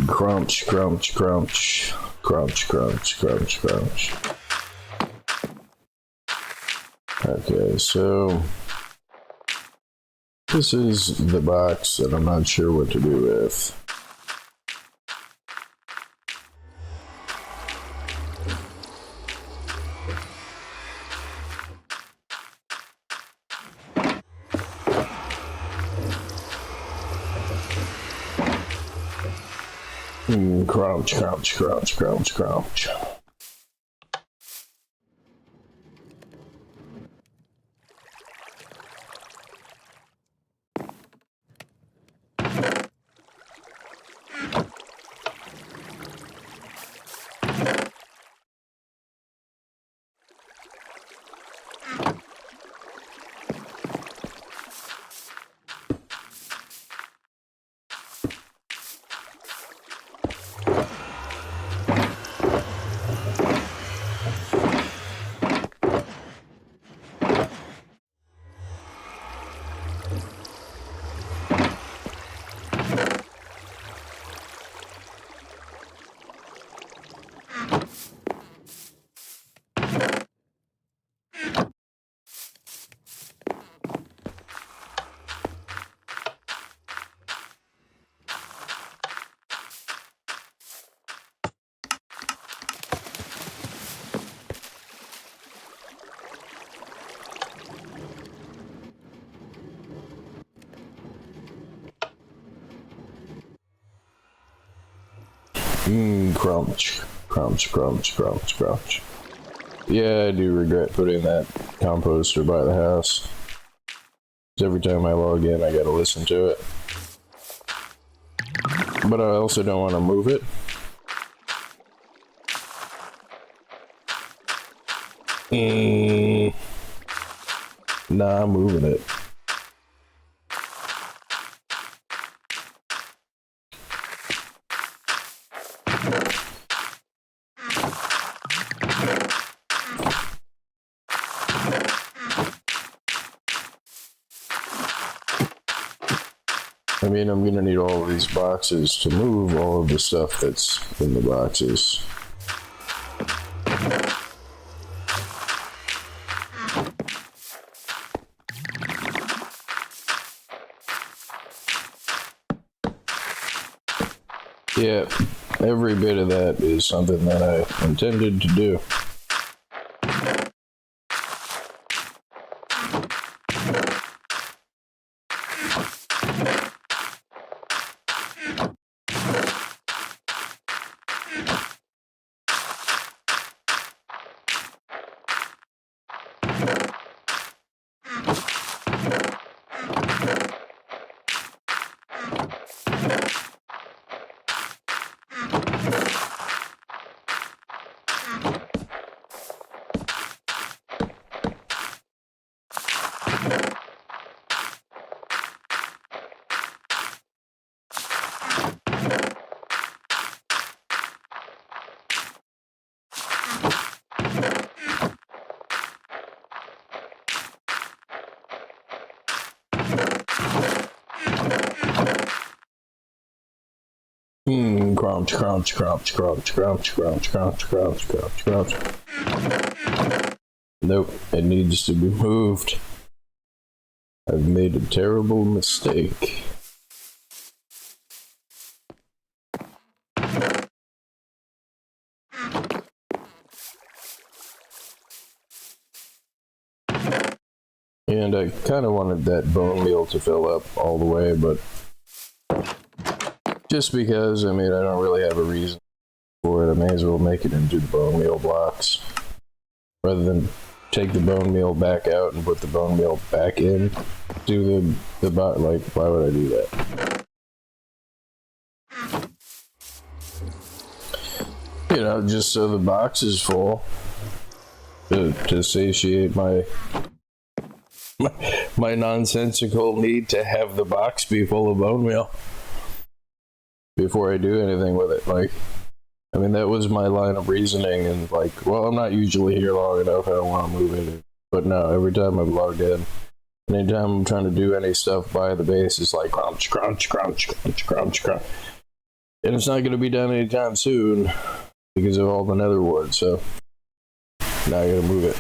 Crunch, crunch, crunch. Crunch, crunch, crunch, crunch. Okay, so this is the box that I'm not sure what to do with. Crouch, crouch, crouch, crouch, crouch. Crunch, crunch, crunch, crunch, crunch. Yeah, I do regret putting that composter by the house. 'Cause every time I log in, I gotta listen to it. But I also don't want to move it. Nah, I'm moving it. I mean, I'm gonna need all of these boxes to move all of the stuff that's in the boxes. Yeah, every bit of that is something that I intended to do. Crunch, crunch, crunch, crunch, crunch, crunch, crunch, crunch, crunch, crunch. Nope, it needs to be moved. I've made a terrible mistake. And I kind of wanted that bone meal to fill up all the way, but just because, I mean, I don't really have a reason for it, I may as well make it into the bone meal blocks. Rather than take the bone meal back out and put the bone meal back in to the box, like, why would I do that? You know, just so the box is full. To satiate my nonsensical need to have the box be full of bone meal before I do anything with it. Like, I mean, that was my line of reasoning, and like, well, I'm not usually here long enough, I don't want to move it. But no, every time I've logged in, anytime I'm trying to do any stuff by the base, it's like crunch, crunch, crunch, crunch, crunch, crunch. And it's not going to be done anytime soon because of all the nether wart, so now I gotta move it.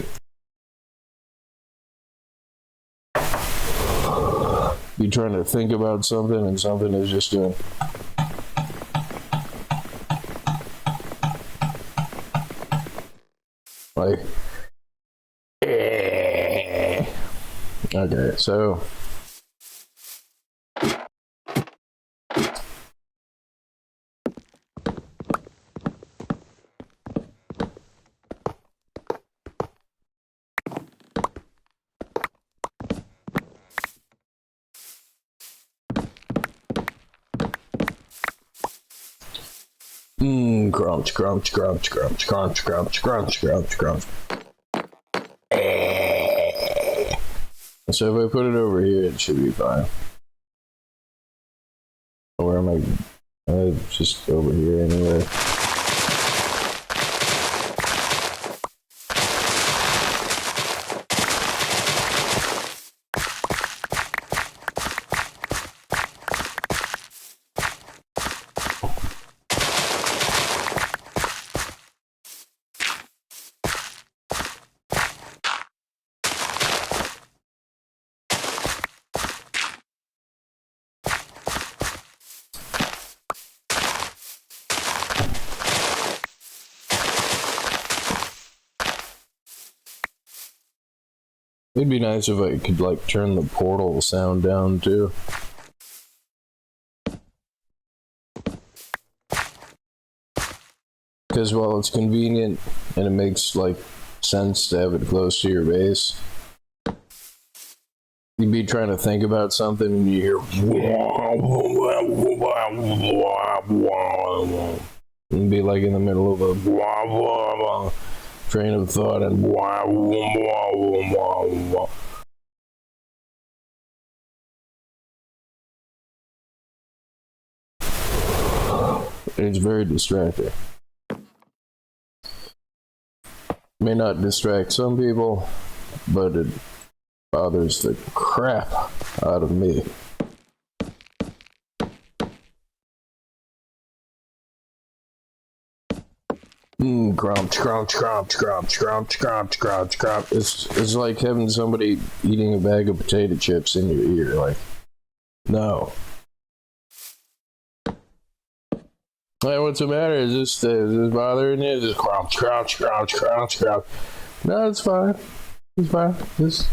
You're trying to think about something and something is just doing. Like, okay, so crunch, crunch, crunch, crunch, crunch, crunch, crunch, crunch, crunch. So if I put it over here, it should be fine. Where am I? Just over here anyway. It'd be nice if I could, like, turn the portal sound down, too. Because while it's convenient and it makes, like, sense to have it close to your base, you'd be trying to think about something and you hear... And be, like, in the middle of a... train of thought and it's very distracting. May not distract some people, but it bothers the crap out of me. Crunch, crunch, crunch, crunch, crunch, crunch, crunch, crunch. It's like having somebody eating a bag of potato chips in your ear. Like, no. Hey, what's the matter? Is this bothering you? Just crunch, crunch, crunch, crunch, crunch. No, it's fine. It's fine. This.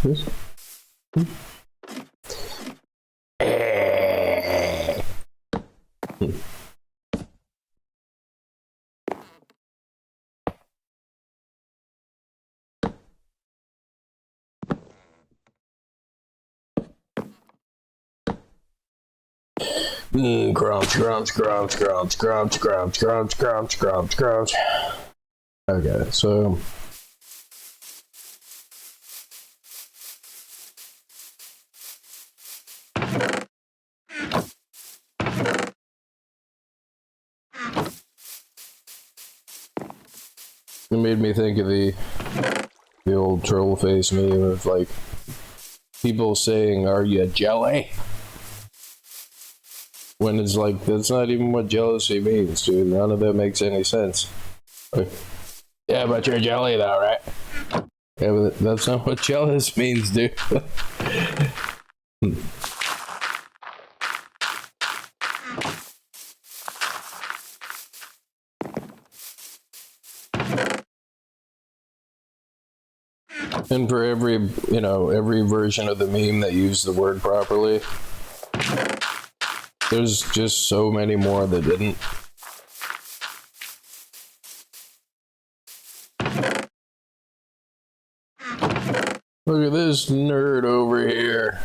Crunch, crunch, crunch, crunch, crunch, crunch, crunch, crunch, crunch, crunch. Okay, so it made me think of the old troll face meme of, like, people saying, "Are you jelly?" When it's like, that's not even what jealousy means, dude. None of that makes any sense. Like, yeah, but you're jelly though, right? Yeah, but that's not what jealous means, dude. And for every version of the meme that used the word properly, there's just so many more that didn't. Look at this nerd over here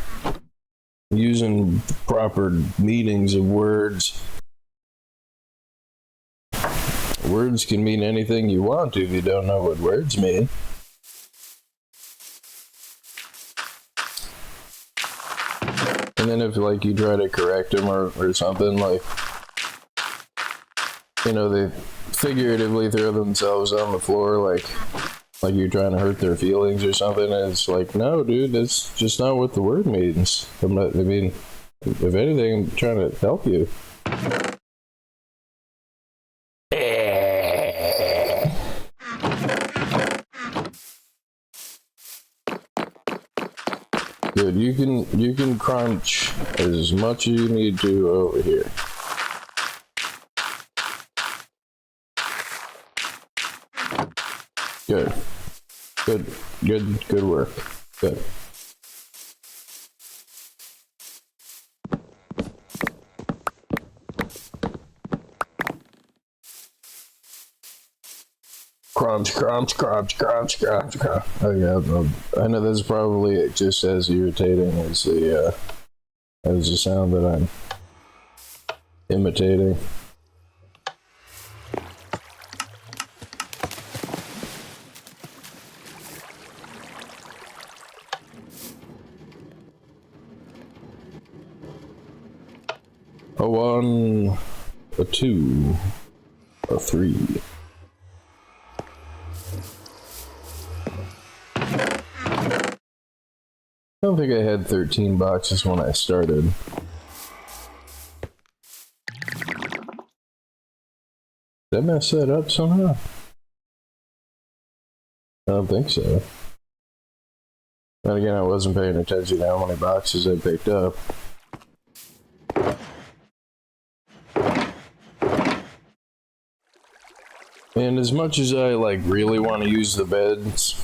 using proper meanings of words. Words can mean anything you want to if you don't know what words mean. And then if, like, you try to correct them or something, like, you know, they figuratively throw themselves on the floor, like you're trying to hurt their feelings or something, and it's like, no, dude, that's just not what the word means. I mean, if anything, I'm trying to help you. Good, you can crunch as much as you need to over here. Good. Good work. Good. Crunch. Oh yeah, I know that's probably just as irritating as the sound that I'm imitating. A 1, a 2, a 3. I don't think I had 13 boxes when I started. Did I mess that up somehow? I don't think so. Then again, I wasn't paying attention to how many boxes I picked up. And as much as I really want to use the beds,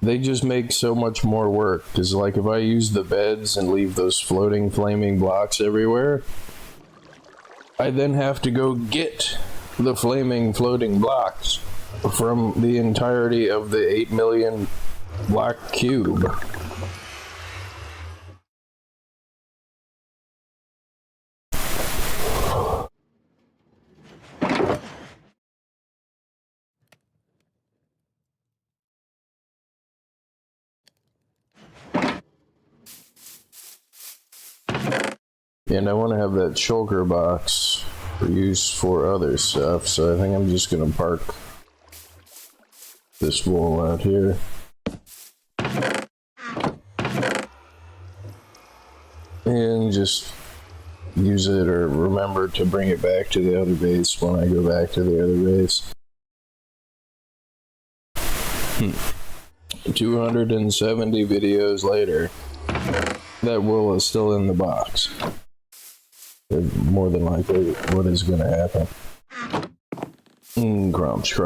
they just make so much more work. Because if I use the beds and leave those floating flaming blocks everywhere, I then have to go get the floating blocks from the entirety of the 8 million block cube. And I want to have that shulker box for use for other stuff, so I think I'm just going to park this wall out here. And just use it or remember to bring it back to the other base when I go back to the other base. 270 videos later, that wool is still in the box. More than likely what is going to happen. Crunch.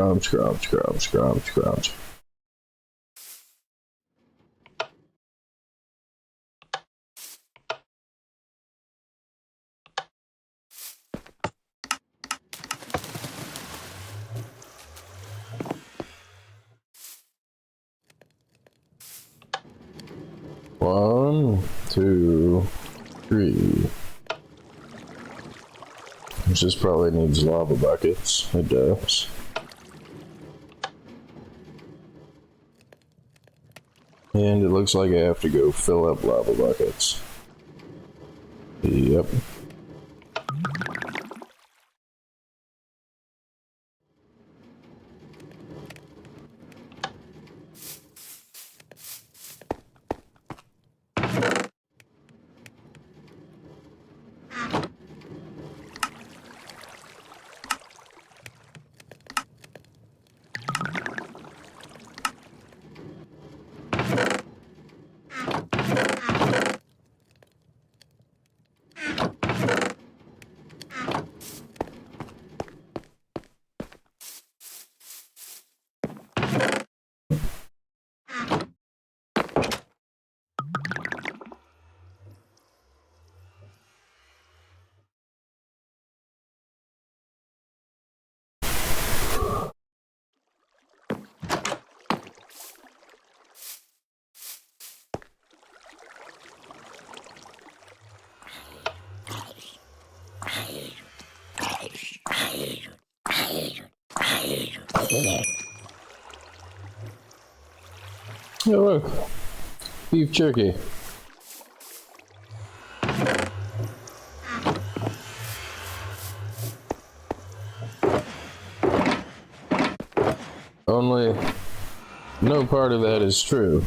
1, 2, 3. Which just probably needs lava buckets. It does. And it looks like I have to go fill up lava buckets. Yep. Oh look, beef jerky. Only no part of that is true.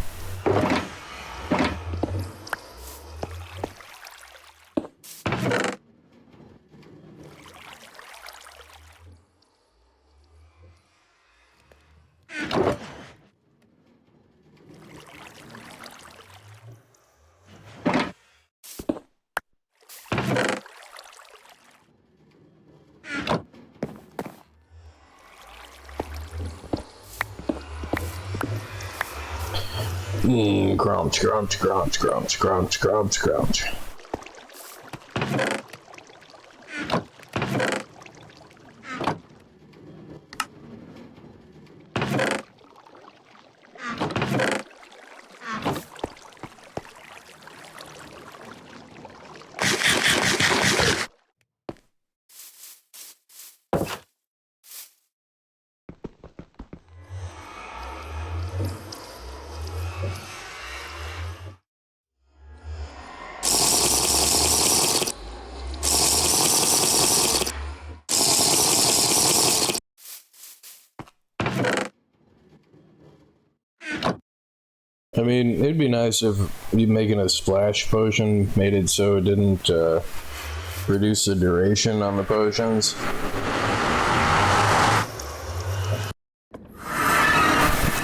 Crunch, crunch, crunch, crunch, crunch, crunch, crunch. I mean, it'd be nice if you making a splash potion made it so it didn't reduce the duration on the potions.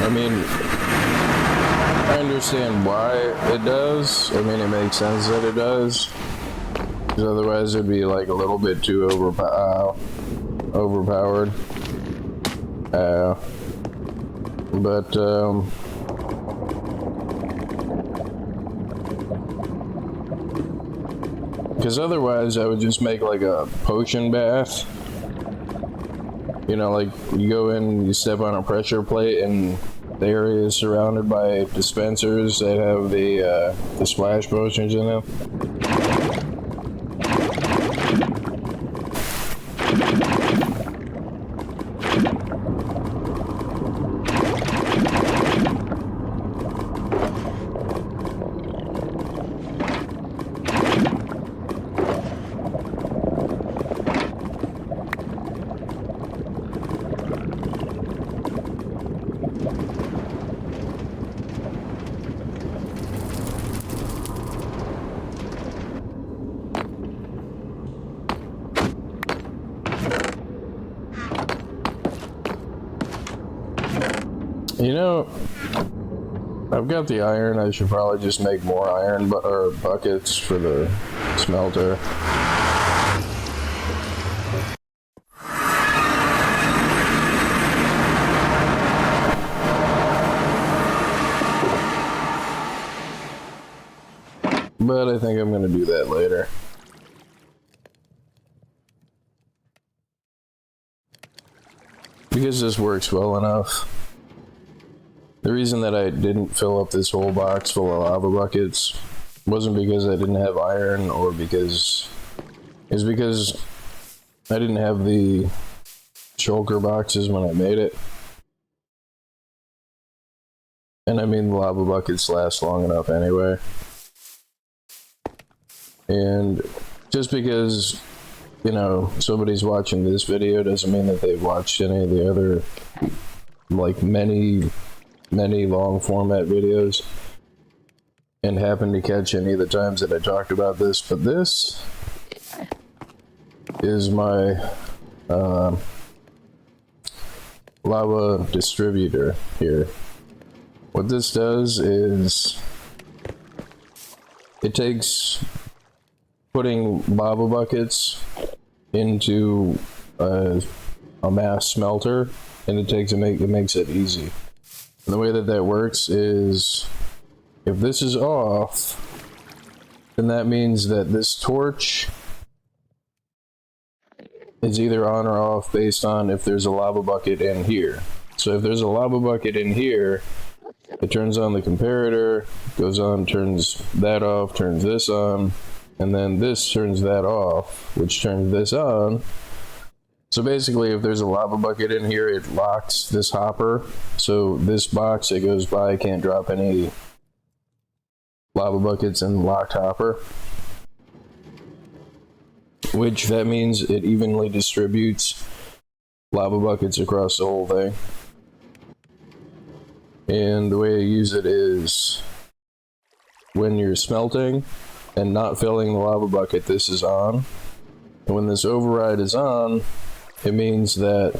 I mean, I understand why it does. I mean, it makes sense that it does. Because otherwise it'd be like a little bit too overpowered. Because otherwise I would just make like a potion bath. You know, like you go in, you step on a pressure plate, and the area is surrounded by dispensers that have the splash potions in them. You know, I've got the iron. I should probably just make more iron buckets for the smelter. But I think I'm going to do that later. Because this works well enough. The reason that I didn't fill up this whole box full of lava buckets wasn't because I didn't have iron, or because it's because I didn't have the shulker boxes when I made it. And I mean, the lava buckets last long enough anyway. And just because, you know, somebody's watching this video doesn't mean that they've watched any of the other, like, many long format videos and happened to catch any of the times that I talked about this. But this is my lava distributor here. What this does is it takes putting lava buckets into a mass smelter, and it makes it easy. And the way that works is, if this is off, then that means that this torch is either on or off based on if there's a lava bucket in here. So if there's a lava bucket in here, it turns on the comparator, goes on, turns that off, turns this on, and then this turns that off, which turns this on. So basically, if there's a lava bucket in here, it locks this hopper. So this box that goes by can't drop any lava buckets in the locked hopper. Which that means it evenly distributes lava buckets across the whole thing. And the way I use it is, when you're smelting and not filling the lava bucket, this is on. And when this override is on, it means that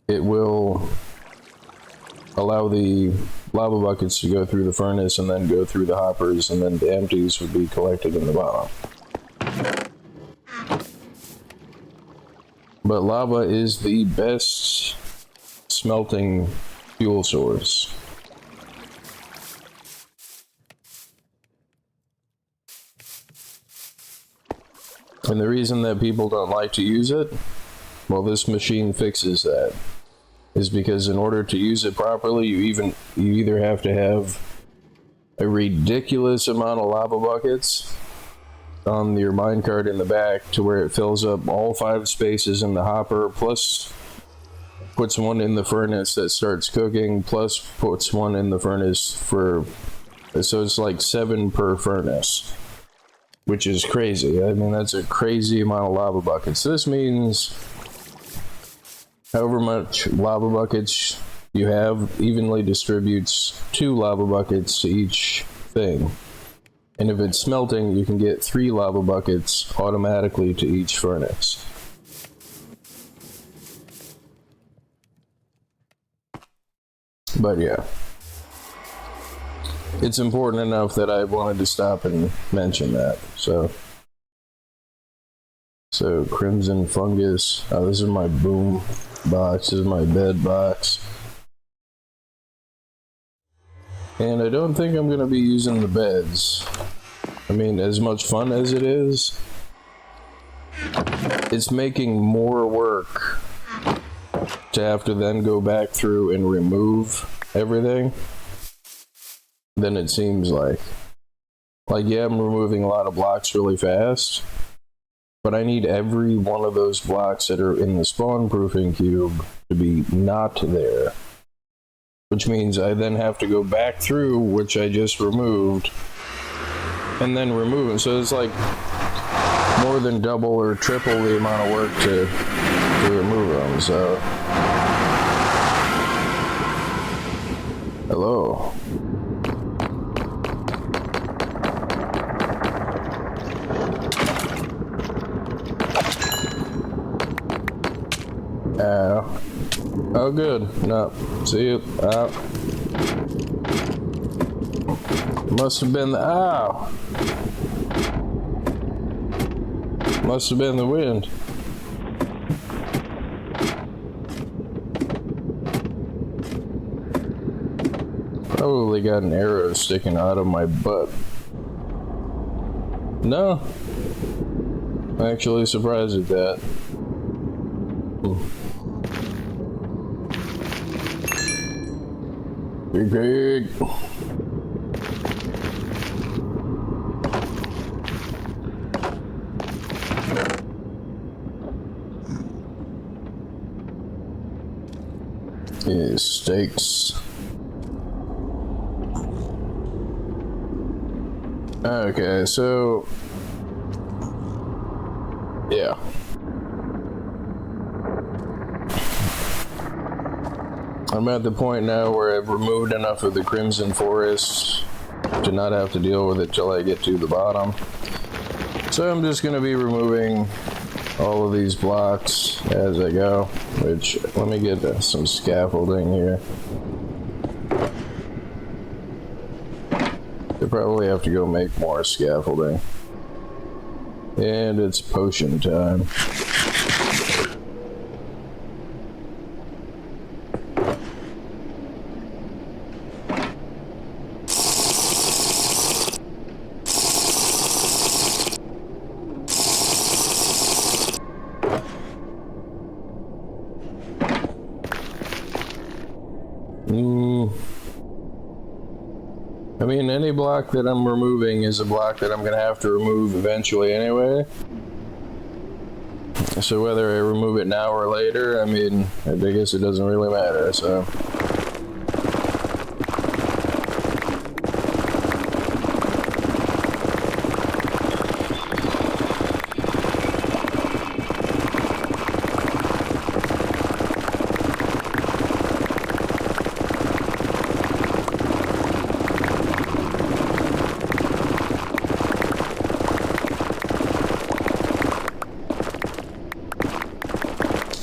it will allow the lava buckets to go through the furnace and then go through the hoppers, and then the empties would be collected in the bottom. But lava is the best smelting fuel source. And the reason that people don't like to use it, well, this machine fixes that, is because in order to use it properly, you either have to have a ridiculous amount of lava buckets on your minecart in the back to where it fills up all 5 spaces in the hopper, plus puts one in the furnace that starts cooking, plus puts one in the furnace for, so it's like 7 per furnace, which is crazy. I mean, that's a crazy amount of lava buckets. This means however much lava buckets you have evenly distributes 2 lava buckets to each thing. And if it's smelting, you can get 3 lava buckets automatically to each furnace. But yeah, it's important enough that I wanted to stop and mention that. So Crimson Fungus. Oh, this is my boom box. This is my bed box. And I don't think I'm going to be using the beds. I mean, as much fun as it is, it's making more work to have to then go back through and remove everything than it seems like. Like, yeah, I'm removing a lot of blocks really fast, but I need every one of those blocks that are in the spawn proofing cube to be not there. Which means I then have to go back through, which I just removed, and then remove it. So it's like more than double or triple the amount of work to remove them. So, hello. Ow. Oh, good. No. See you. Ow. Must have been the. Ow. Must have been the wind. Probably got an arrow sticking out of my butt. No. I'm actually surprised at that. Big pig. Yeah, steaks. Okay, so yeah. I'm at the point now where I've removed enough of the Crimson Forest to not have to deal with it till I get to the bottom. So I'm just going to be removing all of these blocks as I go, which, let me get some scaffolding here. I probably have to go make more scaffolding. And it's potion time. I mean, any block that I'm removing is a block that I'm going to have to remove eventually anyway. So whether I remove it now or later, I mean, I guess it doesn't really matter, so.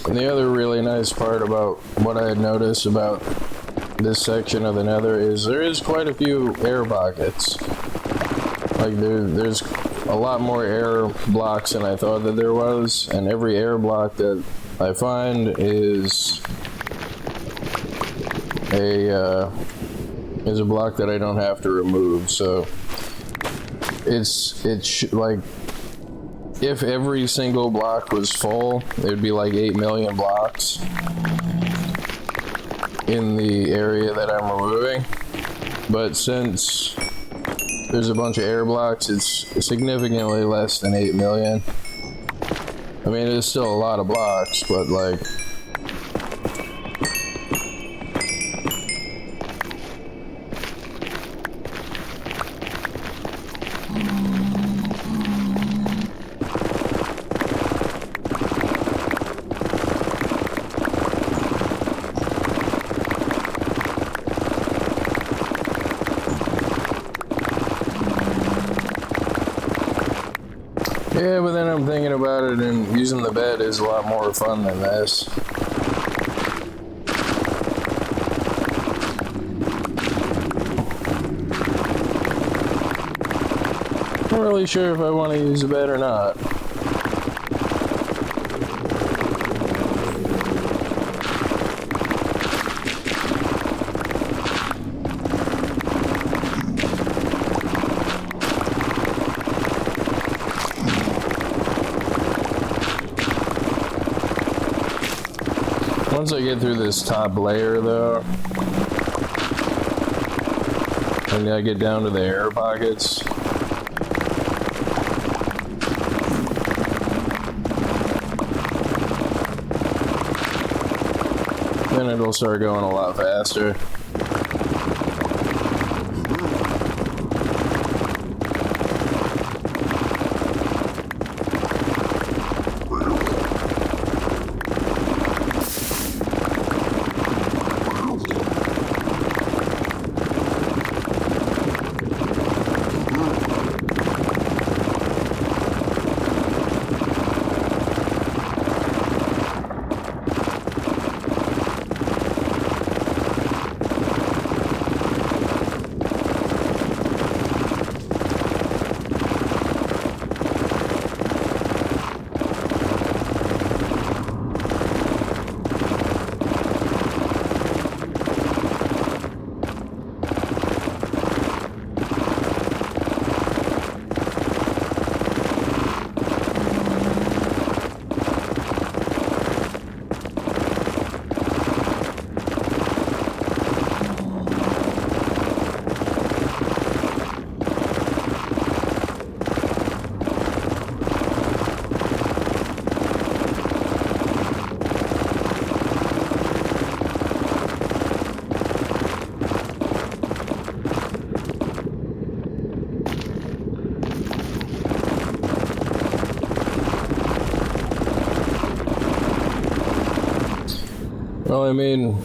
And the other really nice part about what I had noticed about this section of the Nether is there is quite a few air pockets. Like there's a lot more air blocks than I thought that there was, and every air block that I find is a block that I don't have to remove. So it's like if every single block was full, it would be like 8 million blocks in the area that I'm removing. But since there's a bunch of air blocks, it's significantly less than 8 million. I mean, it's still a lot of blocks, but like... Yeah, but then I'm thinking about it, and using the bed is a lot more fun than this. I'm not really sure if I want to use the bed or not. Once I get through this top layer though, and I get down to the air pockets, then it'll start going a lot faster. Well, I mean,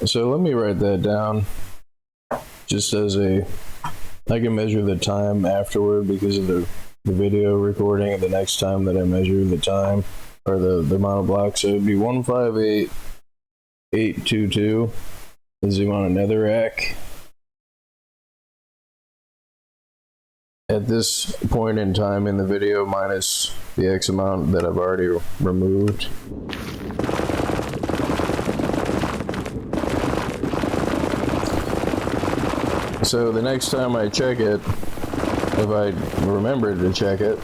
so let me write that down just as I can measure the time afterward because of the video recording, and the next time that I measure the time or the amount of blocks. So it'd be 158,822 is the amount of netherak. At this point in time in the video, minus the X amount that I've already removed. So the next time I check it, if I remember to check it,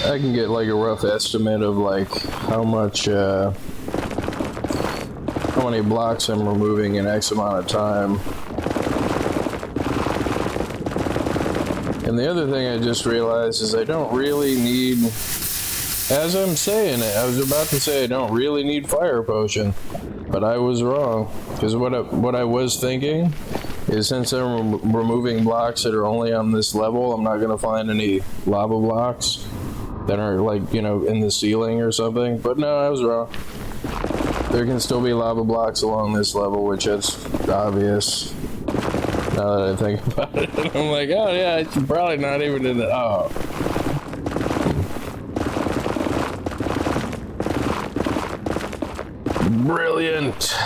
I can get like a rough estimate of like how much, how many blocks I'm removing in X amount of time. And the other thing I just realized is I don't really need, as I'm saying it, I was about to say I don't really need fire potion, but I was wrong. Because what I was thinking is, since I'm removing blocks that are only on this level, I'm not going to find any lava blocks that are like, you know, in the ceiling or something. But no, I was wrong. There can still be lava blocks along this level, which is obvious now that I think about it. I'm like, oh yeah, it's probably not even in the, oh. Brilliant.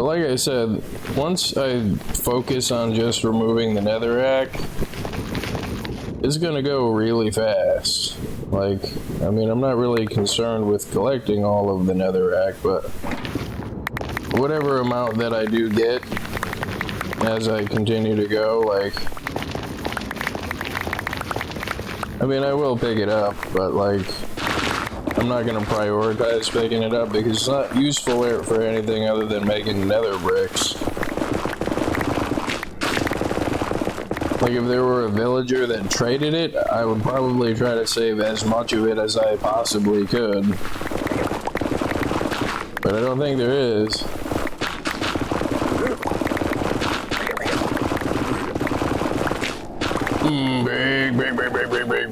But like I said, once I focus on just removing the netherak, it's gonna go really fast. Like, I mean, I'm not really concerned with collecting all of the netherak, but whatever amount that I do get as I continue to go, like, I mean, I will pick it up, but like, I'm not gonna prioritize picking it up because it's not useful for anything other than making nether bricks. Like, if there were a villager that traded it, I would probably try to save as much of it as I possibly could. But I don't think there is.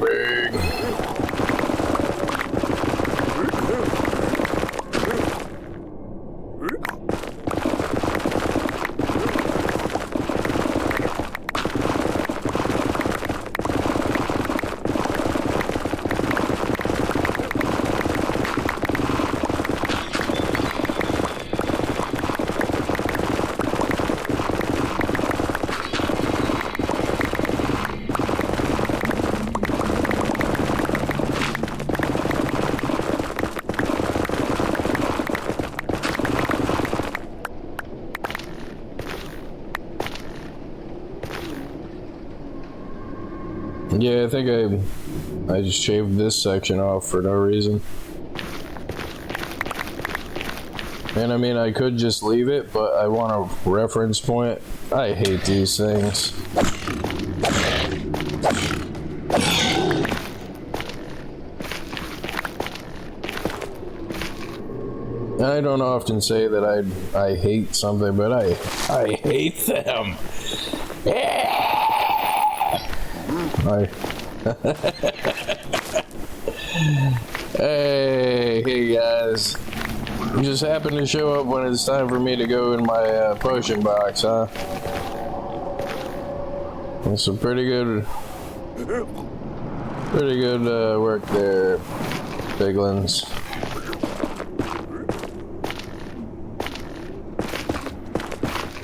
Big. Yeah, I think I just shaved this section off for no reason. And I mean, I could just leave it, but I want a reference point. I hate these things. I don't often say that I hate something, but I hate them. Hey guys. You just happen to show up when it's time for me to go in my potion box, huh? That's some pretty good work there, piglins.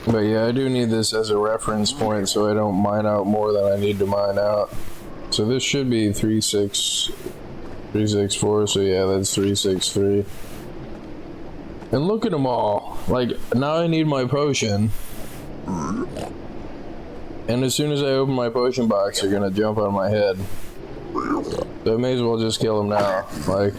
But yeah, I do need this as a reference point so I don't mine out more than I need to mine out. So this should be 364, so yeah, that's 363. And look at them all. Like, now I need my potion. And as soon as I open my potion box, they're gonna jump on my head. So I may as well just kill them now. Like...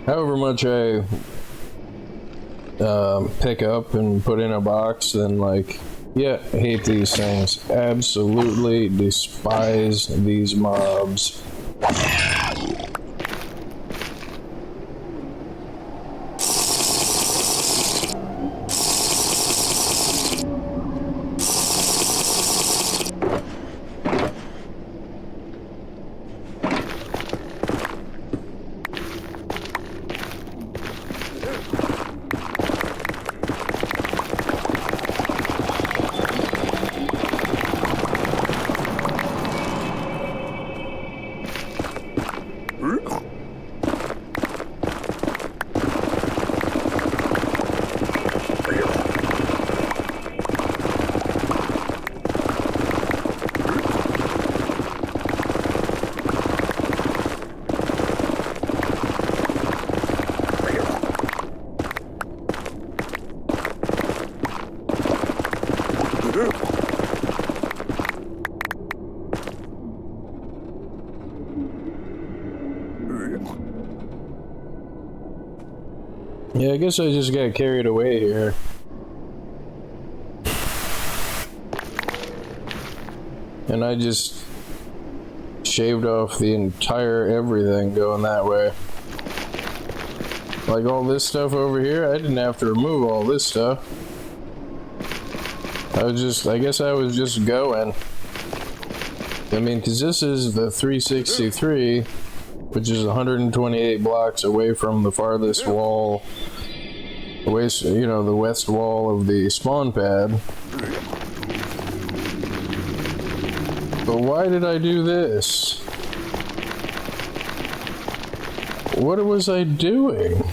However much I pick up and put in a box, then like, yeah, I hate these things. Absolutely despise these mobs. Yeah, I guess I just got carried away here. And I just shaved off the entire everything going that way. Like all this stuff over here, I didn't have to remove all this stuff. I guess I was just going. I mean, because this is the 363. which is 128 blocks away from the farthest wall, away, you know, the west wall of the spawn pad. But why did I do this? What was I doing?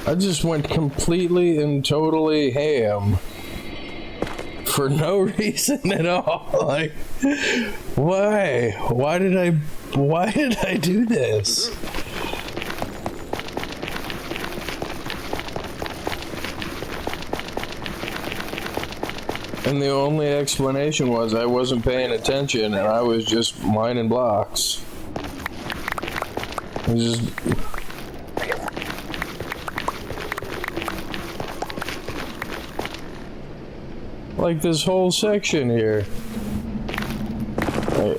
I just went completely and totally ham for no reason at all. Like, why? Why did I do this? And the only explanation was I wasn't paying attention and I was just mining blocks. It was just... like this whole section here. Right.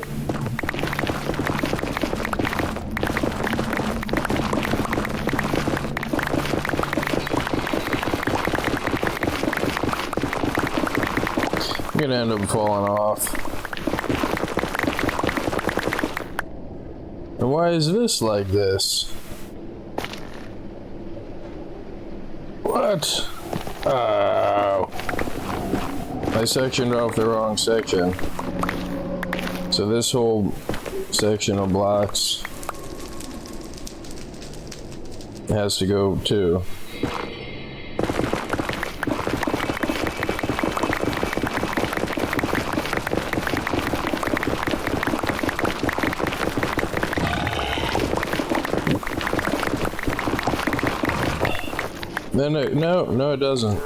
I'm gonna end up falling off. And why is this like this? What? Oh. I sectioned off the wrong section. So this whole section of blocks has to go too. Then no, it doesn't.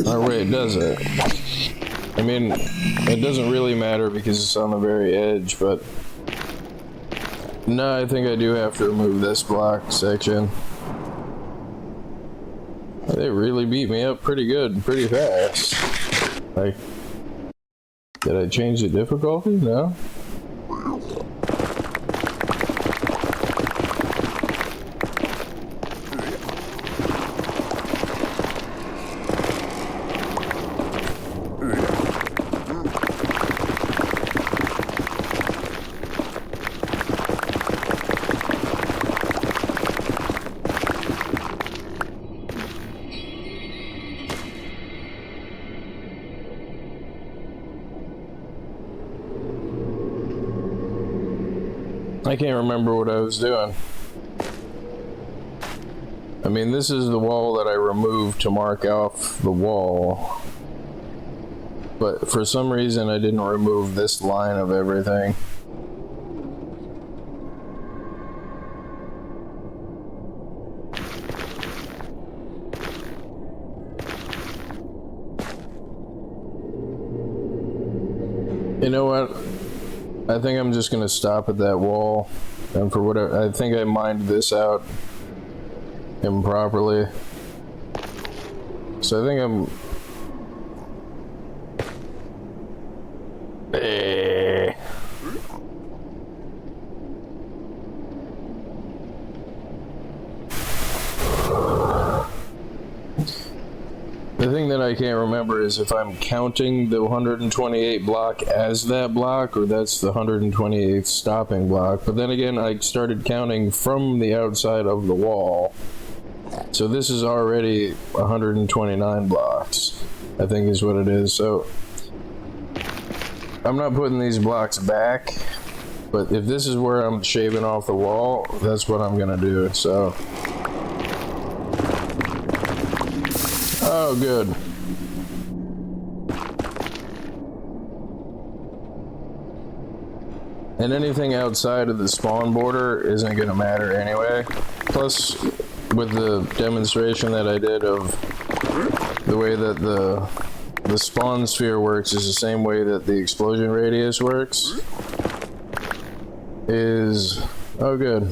Or wait, does it? I mean, it doesn't really matter because it's on the very edge, but... no, I think I do have to remove this block section. They really beat me up pretty good, pretty fast. Like, did I change the difficulty? No? I can't remember what I was doing. I mean, this is the wall that I removed to mark off the wall. But for some reason, I didn't remove this line of everything. You know what? I think I'm just gonna stop at that wall, and for whatever, I think I mined this out improperly. So I think I'm... The thing that I can't remember is if I'm counting the 128 block as that block, or that's the 128th stopping block. But then again, I started counting from the outside of the wall. So this is already 129 blocks, I think is what it is. So I'm not putting these blocks back, but if this is where I'm shaving off the wall, that's what I'm gonna do, so. Oh, good. And anything outside of the spawn border isn't going to matter anyway. Plus, with the demonstration that I did of the way that the spawn sphere works is the same way that the explosion radius works. Oh, good.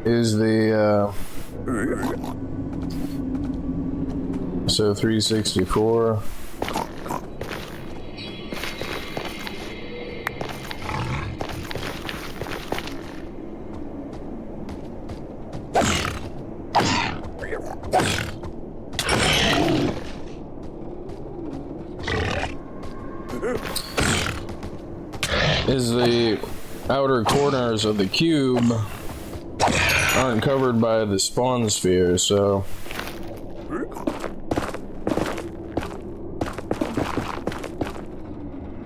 Is the so 364. is the outer corners of the cube aren't covered by the spawn sphere, so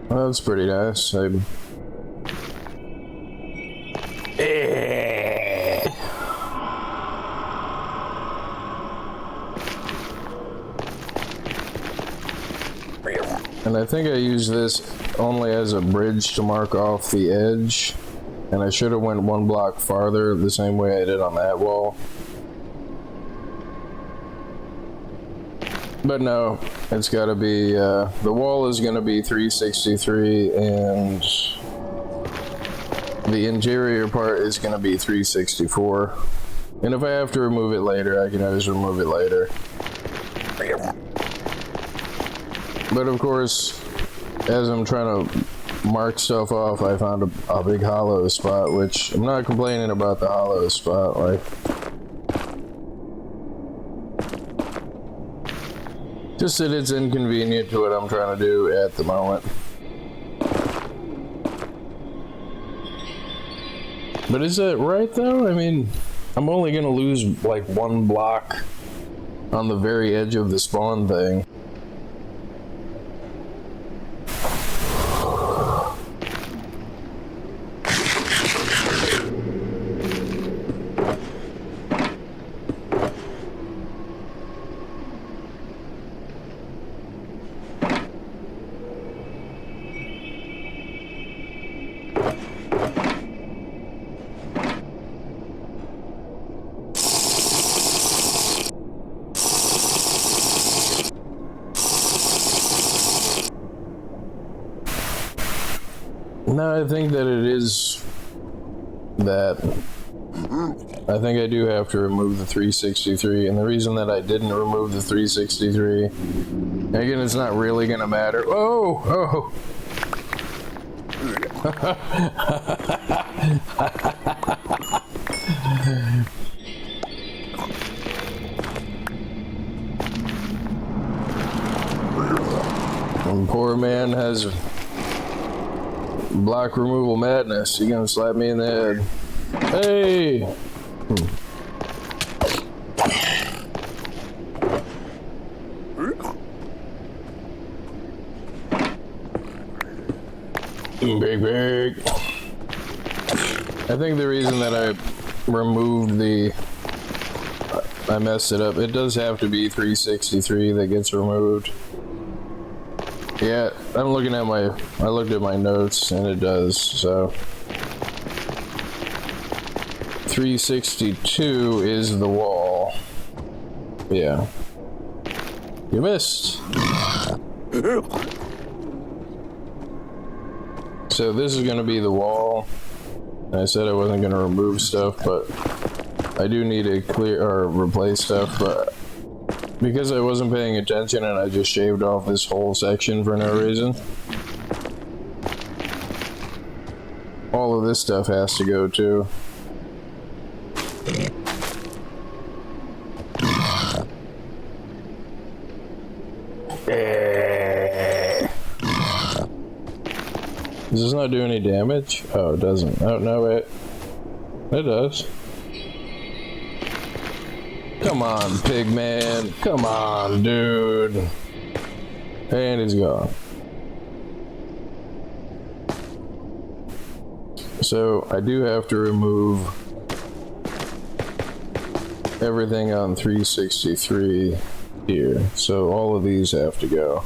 well, that's pretty nice. And I think I use this only as a bridge to mark off the edge, and I should have went one block farther the same way I did on that wall. But no, it's got to be, the wall is going to be 363 and the interior part is going to be 364. And if I have to remove it later, I can always remove it later. But of course, as I'm trying to mark stuff off, I found a big hollow spot, which I'm not complaining about the hollow spot, like, just that it's inconvenient to what I'm trying to do at the moment. But is that right though? I mean, I'm only gonna lose like one block on the very edge of the spawn thing. No, I think that it is that. I think I do have to remove the 363, and the reason that I didn't remove the 363, again, it's not really gonna matter. Oh! And poor man has block removal madness. You gonna slap me in the head? Hey! Big. I think the reason that I removed I messed it up. It does have to be 363 that gets removed. Yeah, I'm looking at I looked at my notes and it does, so 362 is the wall. Yeah. You missed. So this is gonna be the wall. And I said I wasn't gonna remove stuff, but I do need to clear or replace stuff, but because I wasn't paying attention and I just shaved off this whole section for no reason, all of this stuff has to go too. Does this not do any damage? Oh, it doesn't. Oh, no, wait. It does. Come on, pig man. Come on, dude. And he's gone. So, I do have to remove everything on 363 here. So, all of these have to go.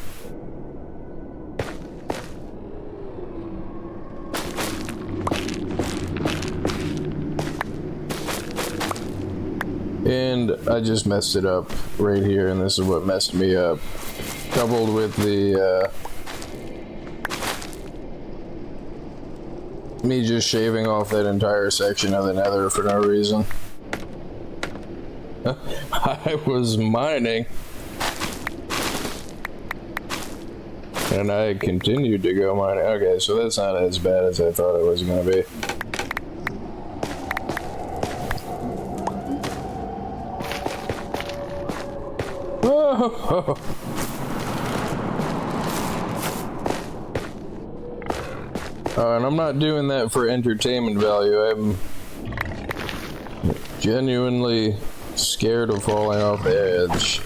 And I just messed it up right here, and this is what messed me up. Coupled with the, me just shaving off that entire section of the nether for no reason. I was mining. And I continued to go mining. Okay, so that's not as bad as I thought it was going to be. Oh. And I'm not doing that for entertainment value. I'm genuinely scared of falling off the edge.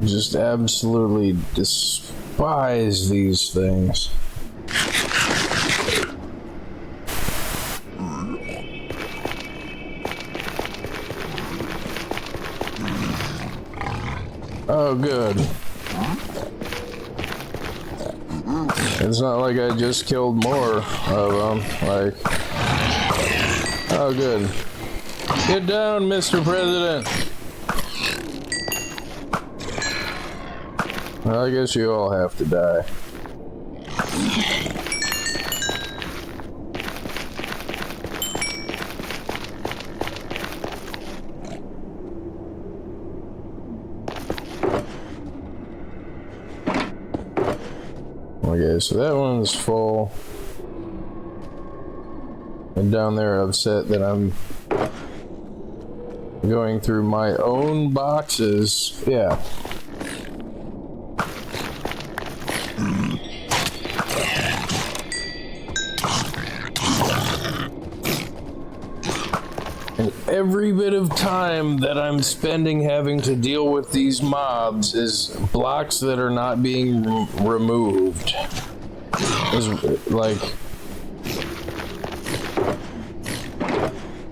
Just absolutely despise these things. Oh, good. It's not like I just killed more of them. Like, oh, good. Get down, Mr. President. Well, I guess you all have to die. Okay, so that one's full. And down there upset that I'm going through my own boxes. Yeah. And every bit of time that I'm spending having to deal with these mobs is blocks that are not being removed. Is like,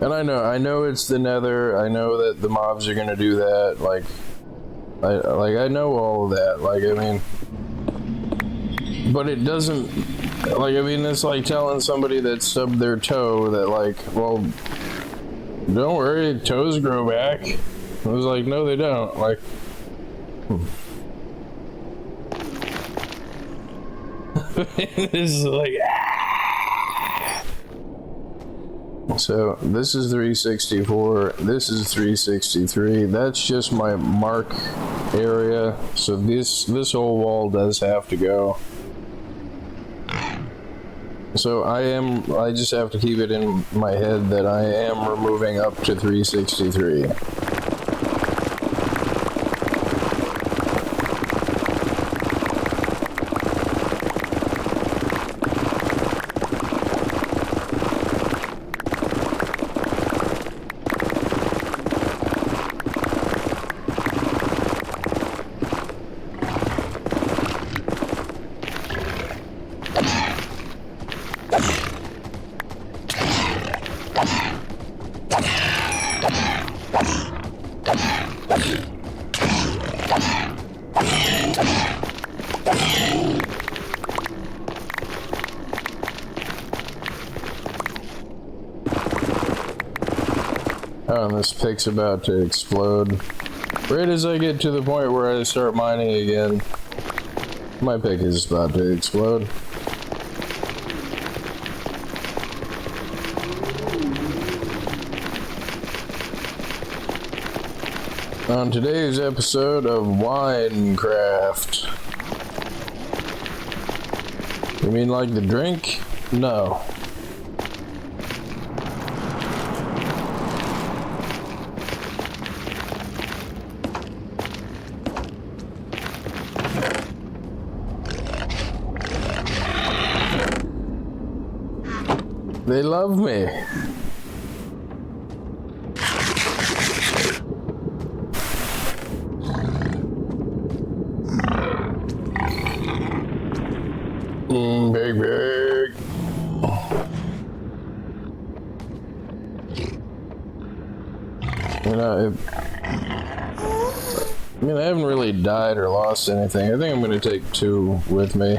and I know it's the Nether. I know that the mobs are gonna do that. Like, I know all of that. Like, I mean, but it doesn't. Like, I mean, it's like telling somebody that stubbed their toe that, like, well, don't worry, toes grow back. I was like, no, they don't. Like, this is like, So this is 364. This is 363. That's just my mark area. So this whole wall does have to go. So I just have to keep it in my head that I am removing up to 363. Oh, and this pick's about to explode. Right as I get to the point where I start mining again, my pick is about to explode. On today's episode of Winecraft. You mean like the drink? No. They love me. Big. You know, I mean, I haven't really died or lost anything. I think I'm going to take 2 with me.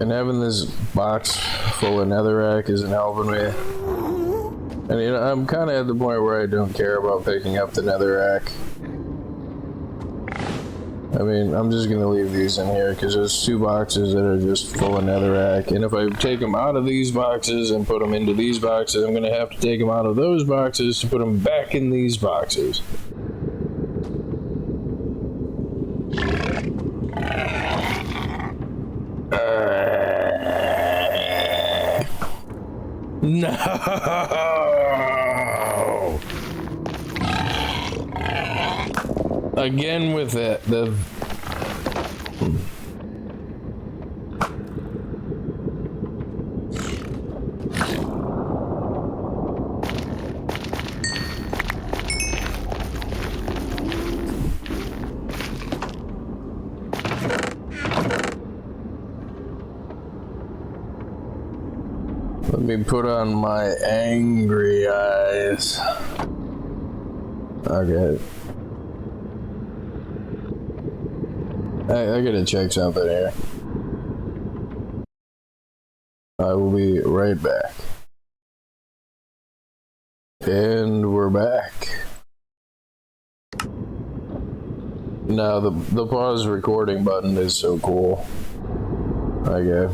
And having this box full of netherak isn't helping me. And you know, I'm kind of at the point where I don't care about picking up the netherak. I mean, I'm just gonna leave these in here because there's 2 boxes that are just full of netherak. And if I take them out of these boxes and put them into these boxes, I'm gonna have to take them out of those boxes to put them back in these boxes. No! Again with it. Let me put on my angry eyes. Okay. I gotta check something here. I will be right back. And we're back. Now the pause recording button is so cool. Okay.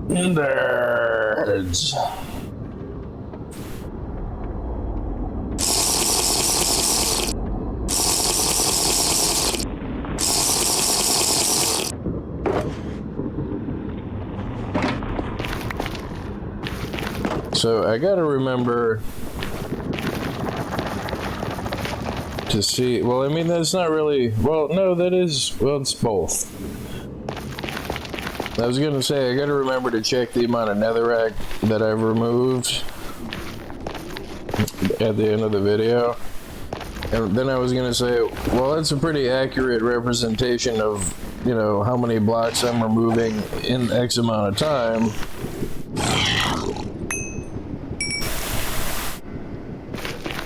Nerds. So I gotta remember to see, well, I mean, that's not really, well, no, that is, well, it's both. I was gonna say, I gotta remember to check the amount of netherak that I've removed at the end of the video. And then I was gonna say, well, that's a pretty accurate representation of, you know, how many blocks I'm removing in X amount of time.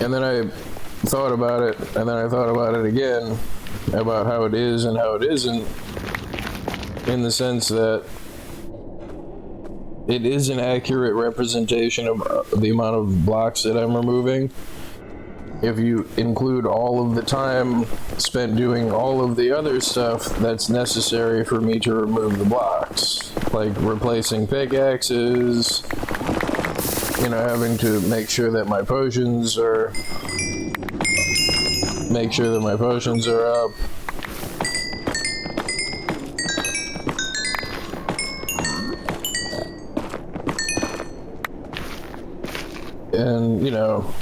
And then I thought about it, and then I thought about it again, about how it is and how it isn't, in the sense that it is an accurate representation of the amount of blocks that I'm removing. If you include all of the time spent doing all of the other stuff that's necessary for me to remove the blocks, like replacing pickaxes, you know, having to make sure that my potions are up. And, you know,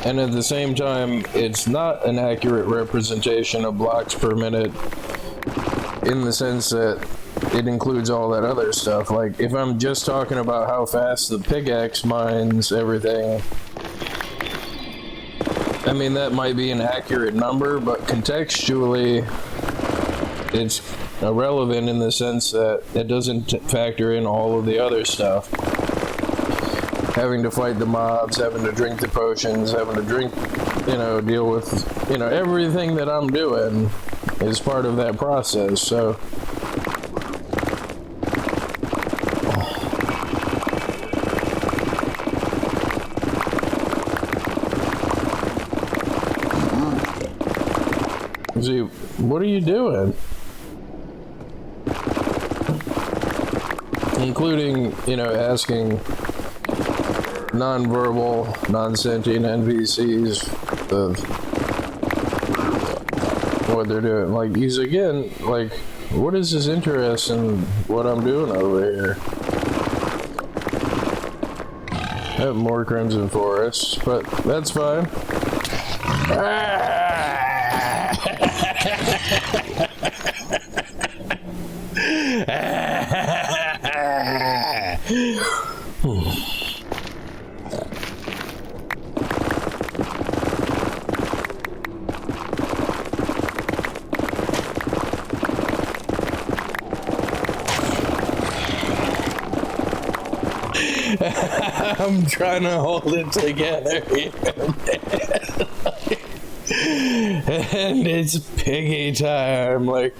and at the same time, it's not an accurate representation of blocks per minute in the sense that it includes all that other stuff. Like, if I'm just talking about how fast the pickaxe mines everything, I mean, that might be an accurate number, but contextually, it's irrelevant in the sense that it doesn't factor in all of the other stuff. Having to fight the mobs, having to drink the potions, having to drink, you know, deal with, you know, everything that I'm doing is part of that process, so. See, what are you doing? Including, you know, asking non-verbal, non-sentient NPCs what they're doing. Like, he's again, like, what is his interest in what I'm doing over here? I have more Crimson Forests, but that's fine. I'm trying to hold it together here, and it's piggy time, like.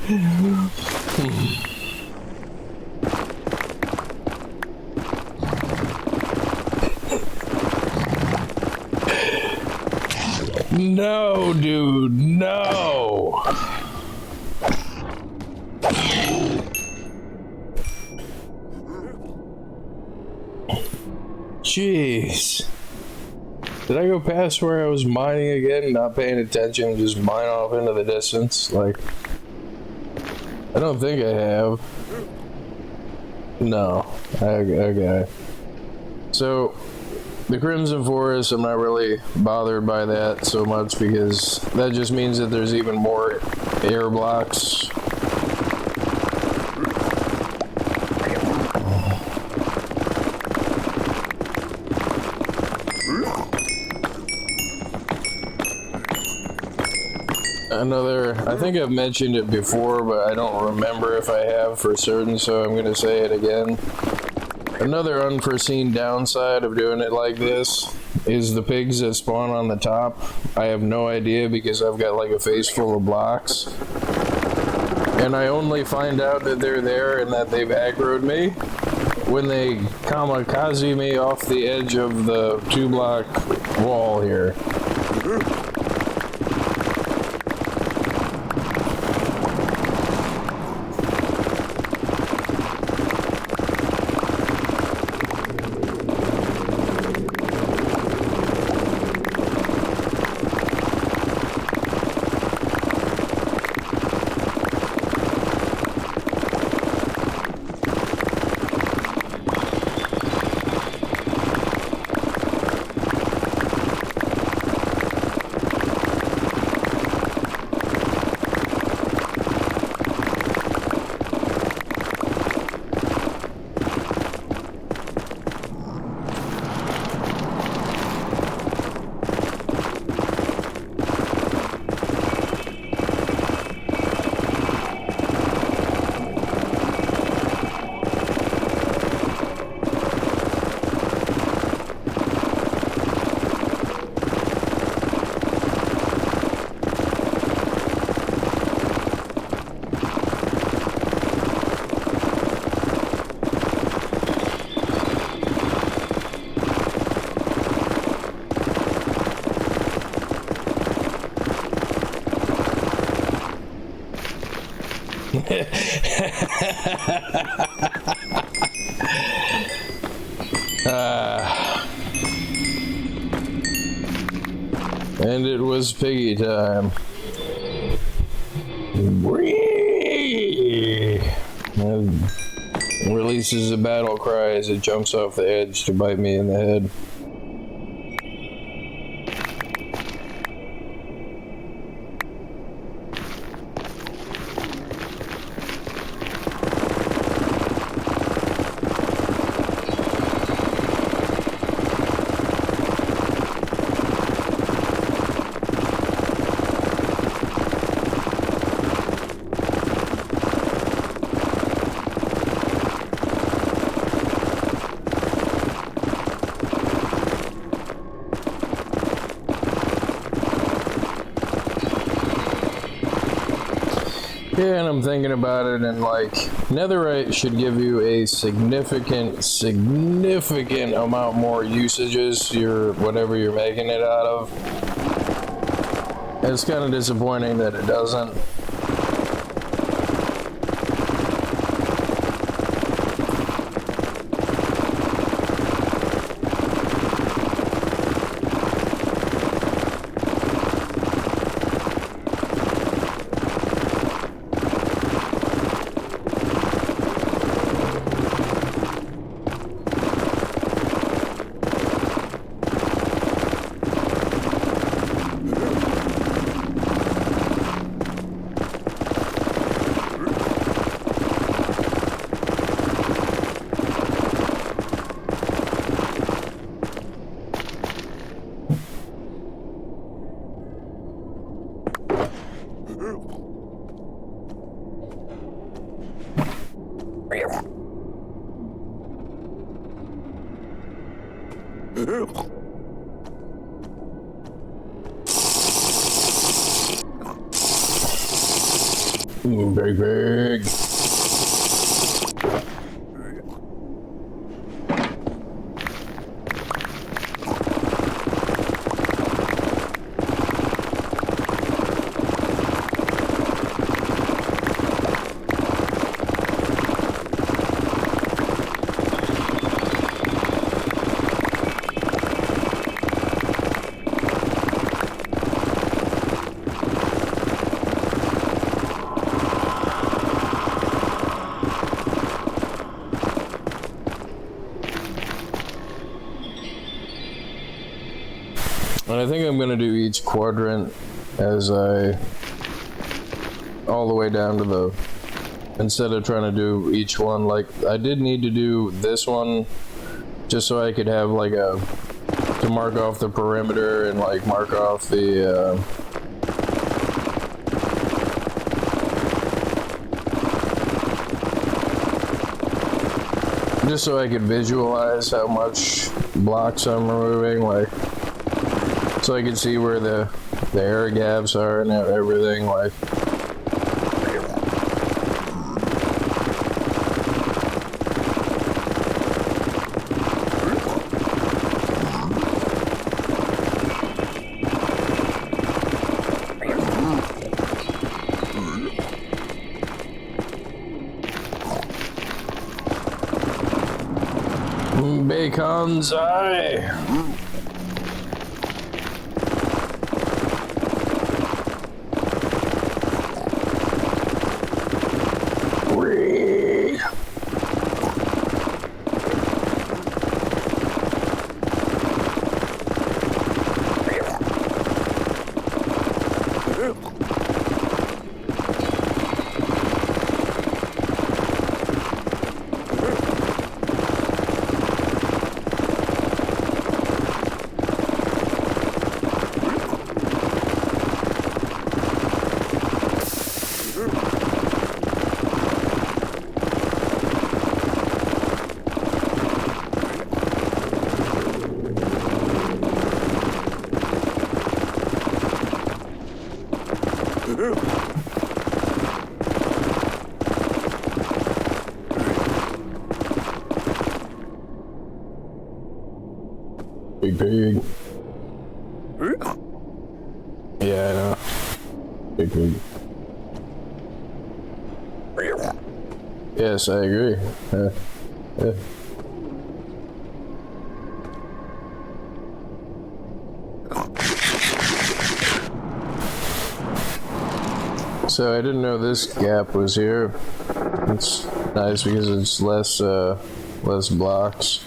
No, dude, no. Jeez. Did I go past where I was mining again, not paying attention, just mine off into the distance? Like, I don't think I have. No. Okay. So, the Crimson Forest, I'm not really bothered by that so much because that just means that there's even more air blocks. I think I've mentioned it before, but I don't remember if I have for certain, so I'm going to say it again. Another unforeseen downside of doing it like this is the pigs that spawn on the top. I have no idea because I've got like a face full of blocks. And I only find out that they're there and that they've aggroed me when they kamikaze me off the edge of the 2-block wall here. And it was piggy time. It releases a battle cry as it jumps off the edge to bite me in the head. Yeah, and I'm thinking about it, and like, netherite should give you a significant amount more usages, whatever you're making it out of. And it's kind of disappointing that it doesn't. Very big. And I think I'm gonna do each quadrant as all the way down to the, instead of trying to do each one, like, I did need to do this one just so I could have like to mark off the perimeter and like mark off the, just so I could visualize how much blocks I'm removing, like, so I could see where the air gaps are and everything, like. Bacon's eye. Big pig. Yeah, I know. Big pig. Yes, I agree. Yeah. So I didn't know this gap was here. It's nice because it's less blocks.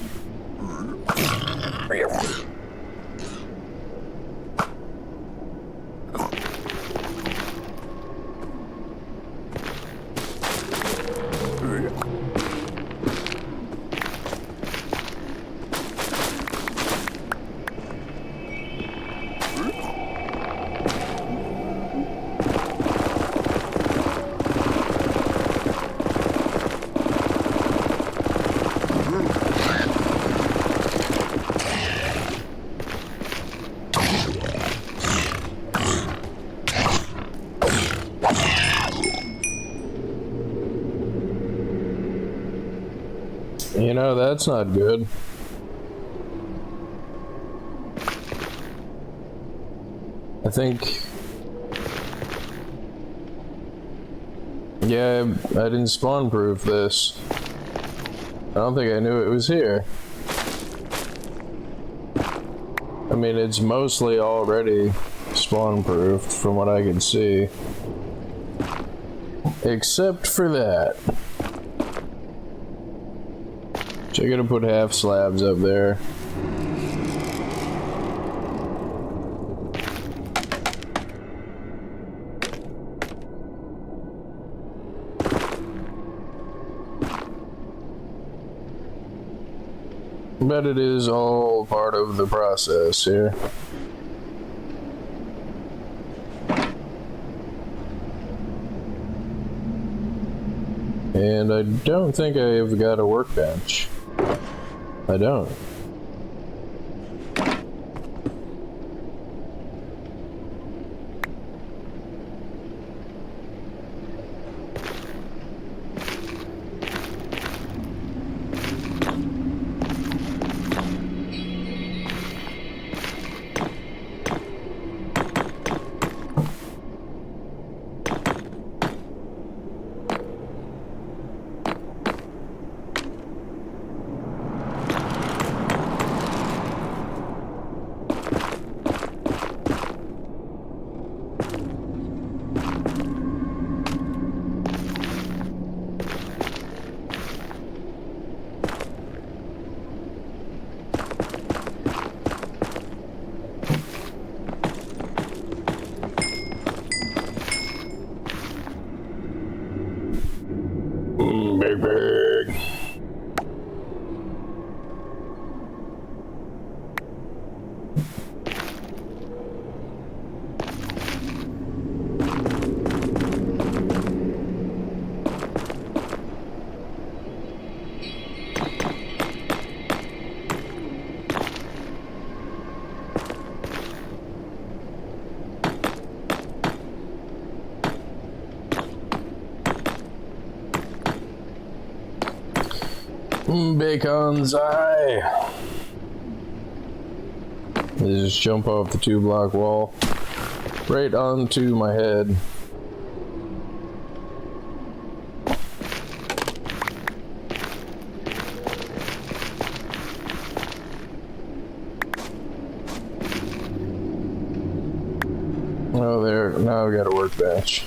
You know, that's not good. I think... Yeah, I didn't spawn proof this. I don't think I knew it was here. I mean, it's mostly already spawn proofed from what I can see. Except for that. So I gotta put half slabs up there. But it is all part of the process here. And I don't think I've got a workbench. I don't. pig. Bacon's eye. They just jump off the 2-block wall right onto my head. Oh, there. Now I got a workbench.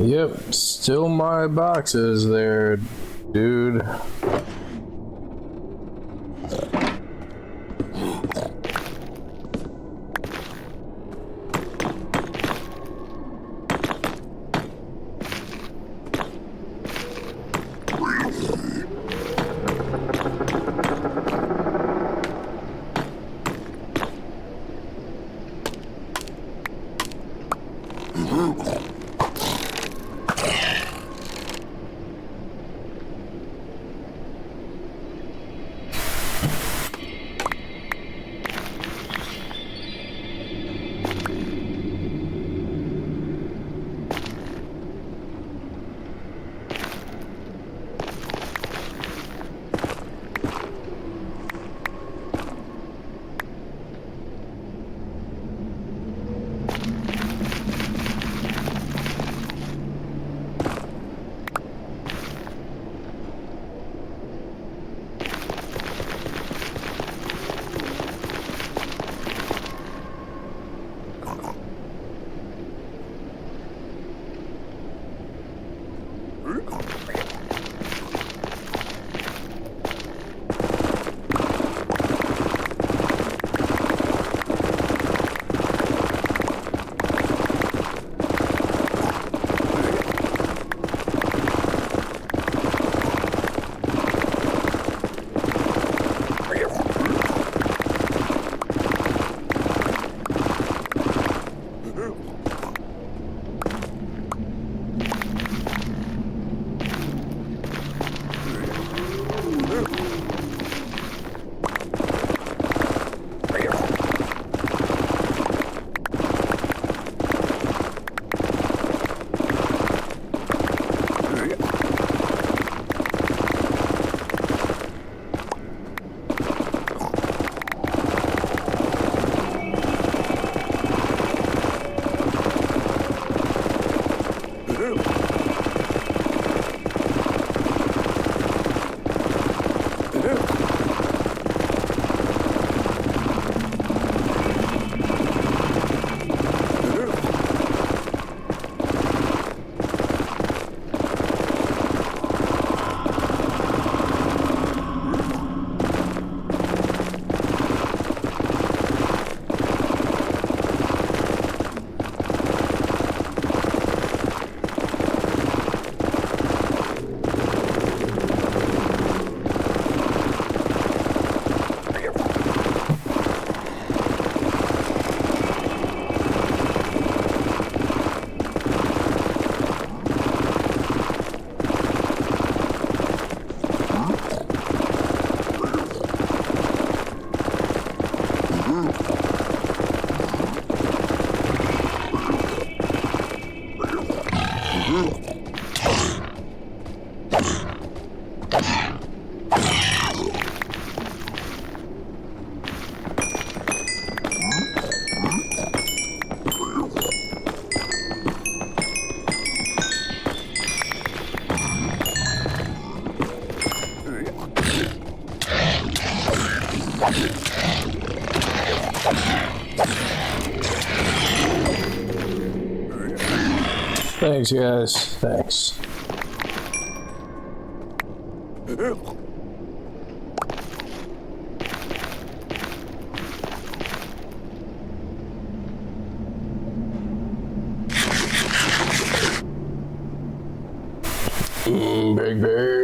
Yep, still my boxes there, dude. Thanks, guys. Thanks. Big, big.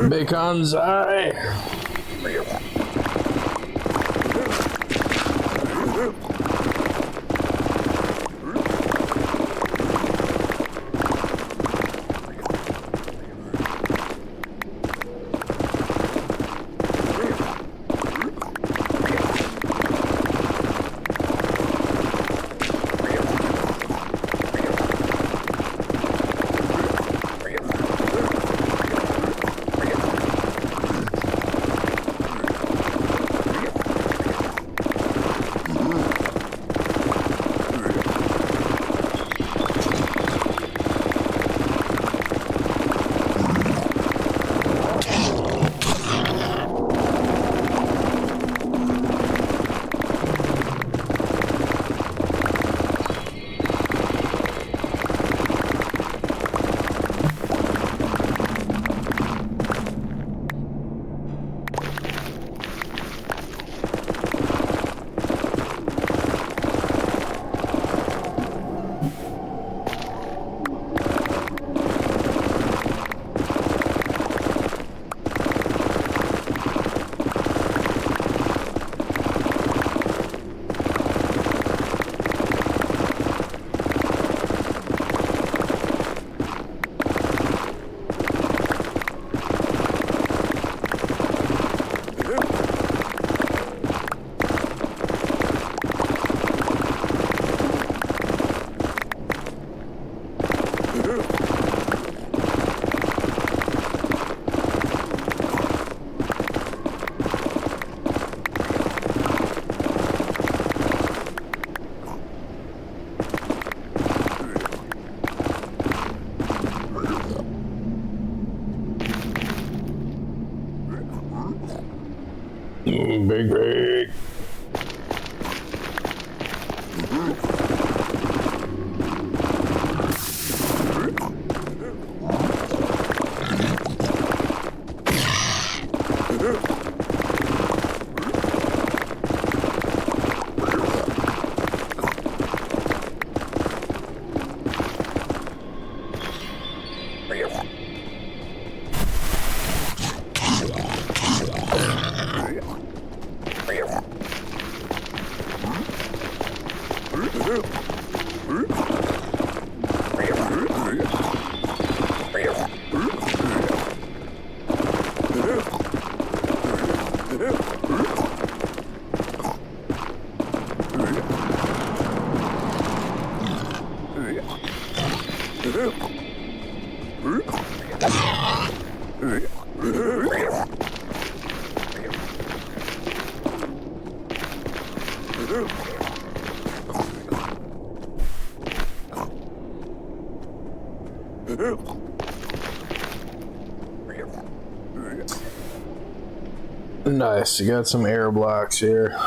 Bacon's eye. Big rig. Nice, you got some air blocks here.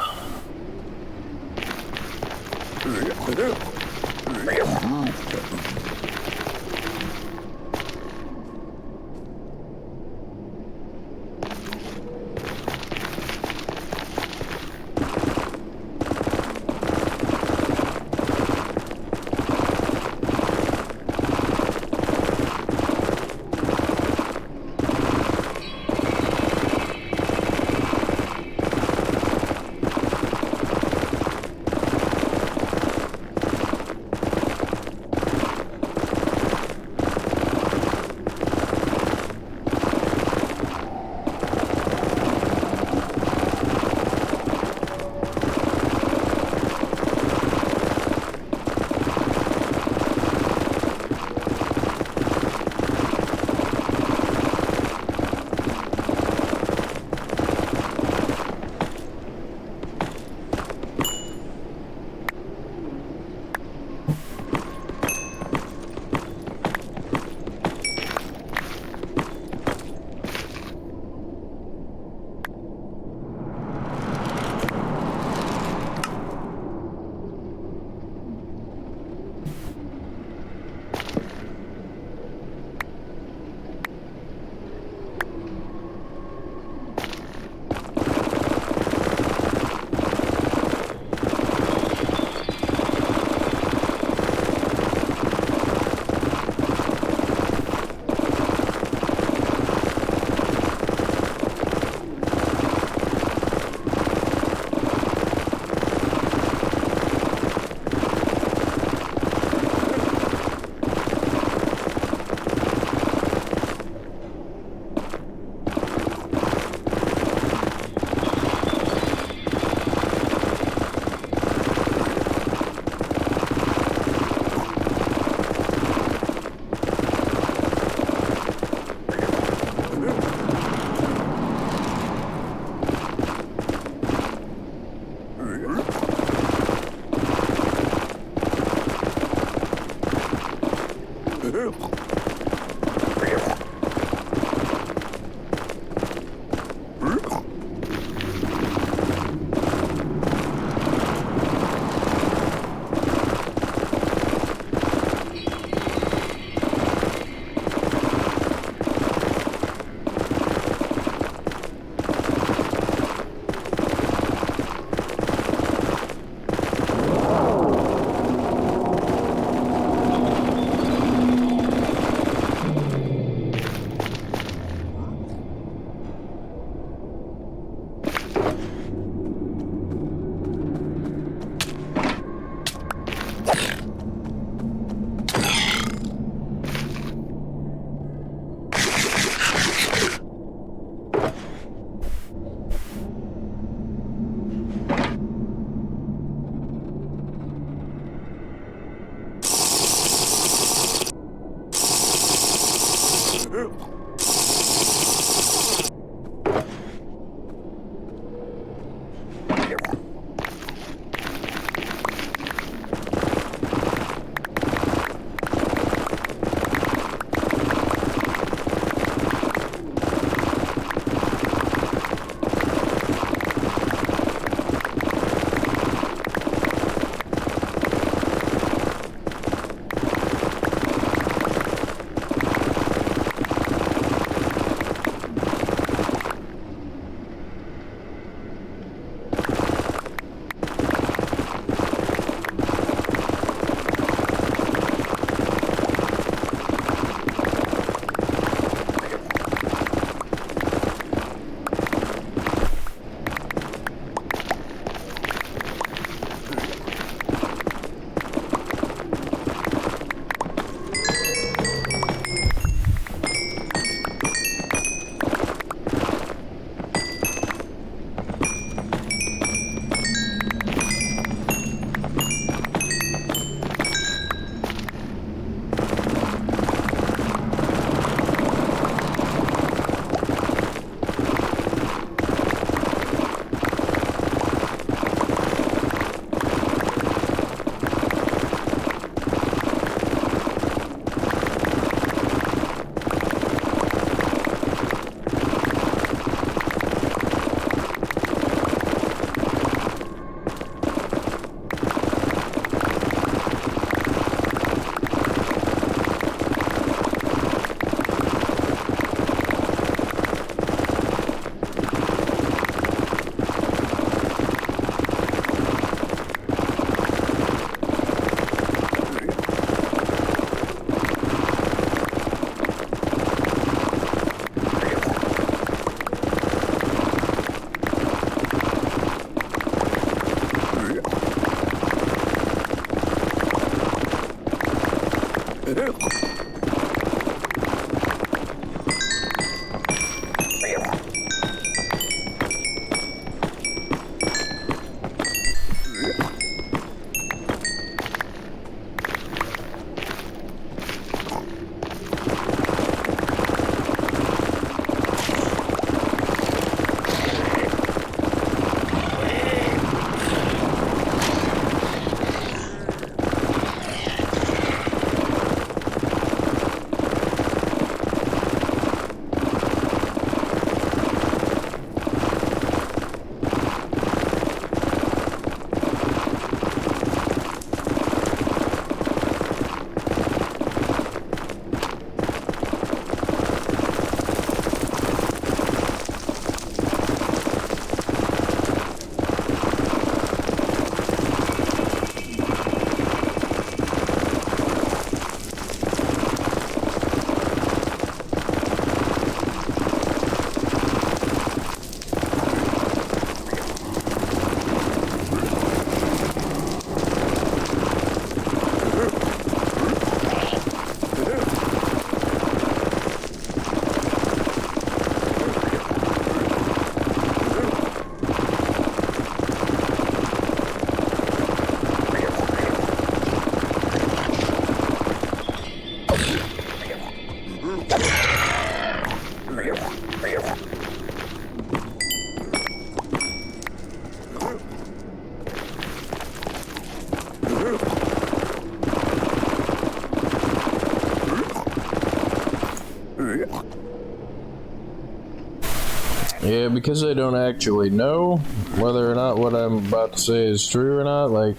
Yeah, because I don't actually know whether or not what I'm about to say is true or not, like,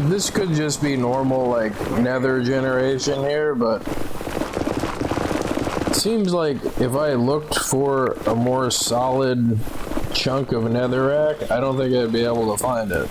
this could just be normal, like, nether generation here, but it seems like if I looked for a more solid chunk of netherak, I don't think I'd be able to find it.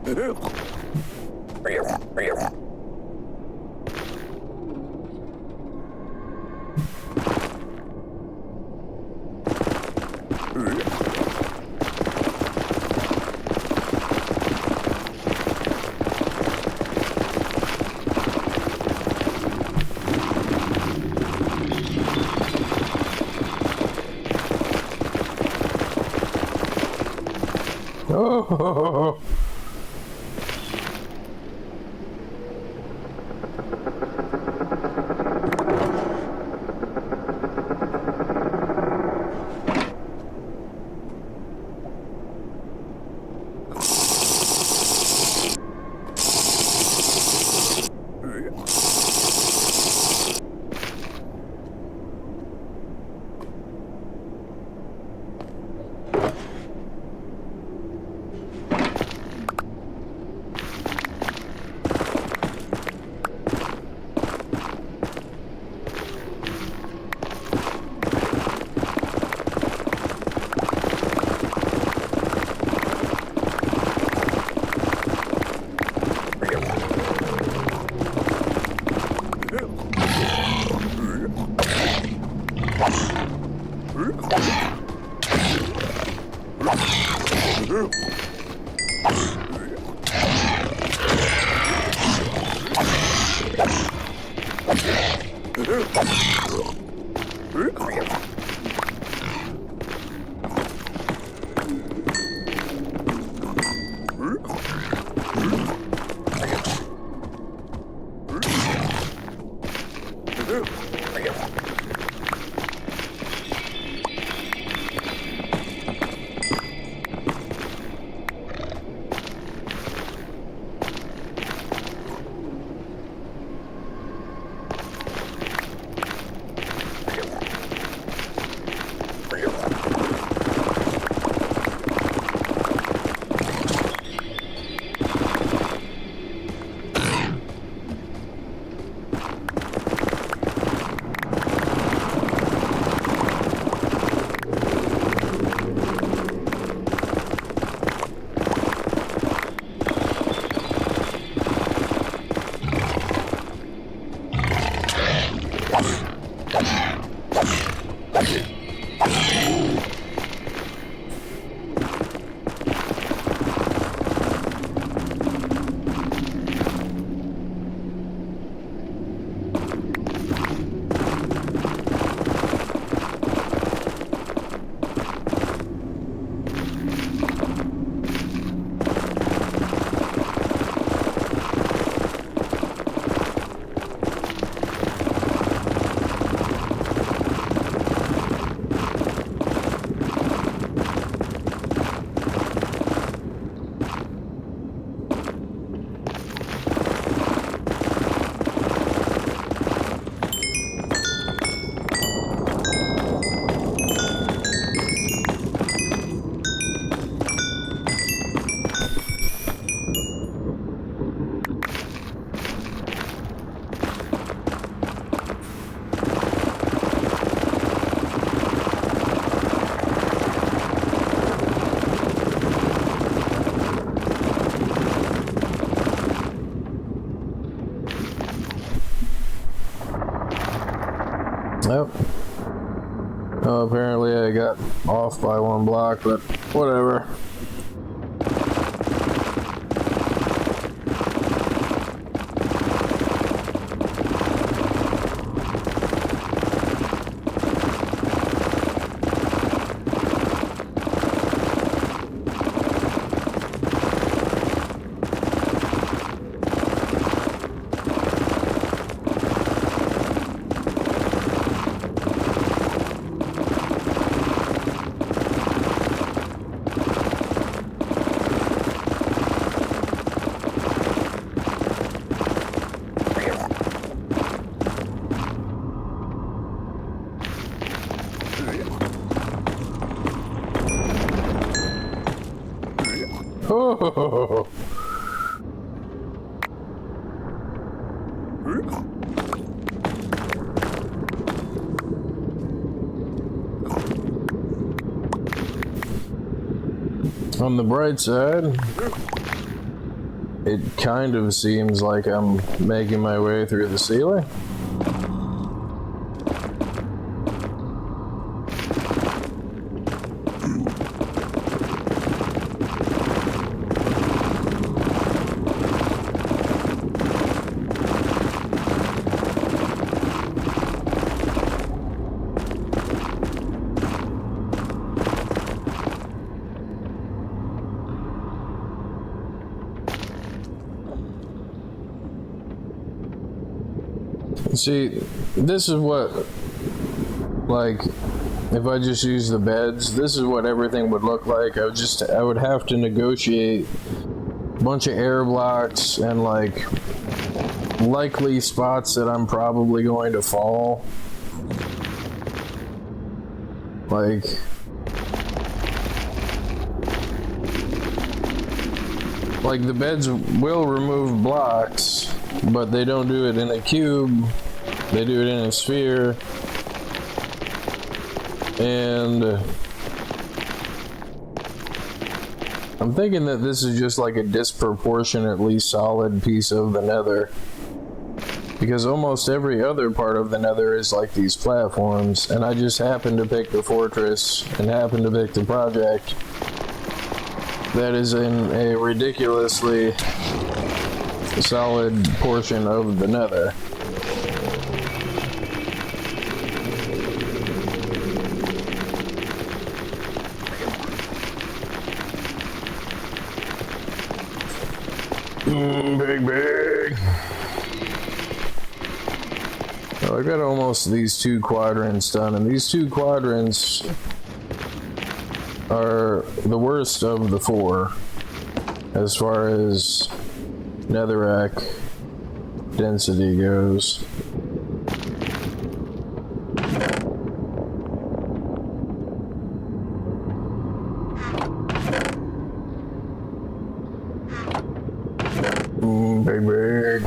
Oh. Yep. Oh, apparently I got off by one block, but whatever. Oh. On the bright side, it kind of seems like I'm making my way through the ceiling. See, this is what, like, if I just use the beds, this is what everything would look like. I would have to negotiate a bunch of air blocks and, like, likely spots that I'm probably going to fall. Like, the beds will remove blocks, but they don't do it in a cube. They do it in a sphere. And I'm thinking that this is just like a disproportionately solid piece of the nether, because almost every other part of the nether is like these platforms, and I just happened to pick the fortress and happened to pick the project that is in a ridiculously solid portion of the nether. Big. So I got almost these 2 quadrants done, and these 2 quadrants are the worst of the 4 as far as netherak density goes. Big.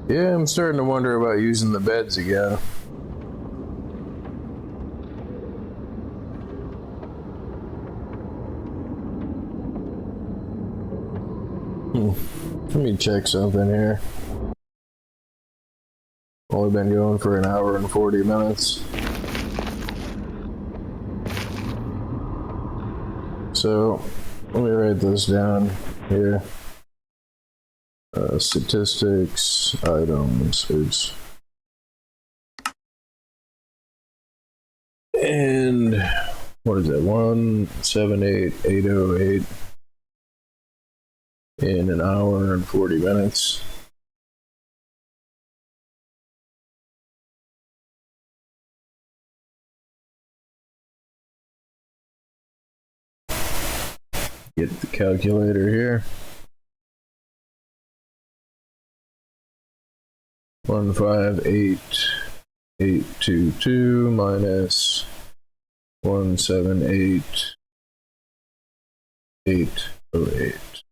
Yeah, I'm starting to wonder about using the beds again. Let me check something here. Only been going for an hour and 40 minutes. So, let me write this down here. Statistics, items, oops. And what is that? 178808 in an hour and 40 minutes. Get the calculator here. 158822 minus 178808.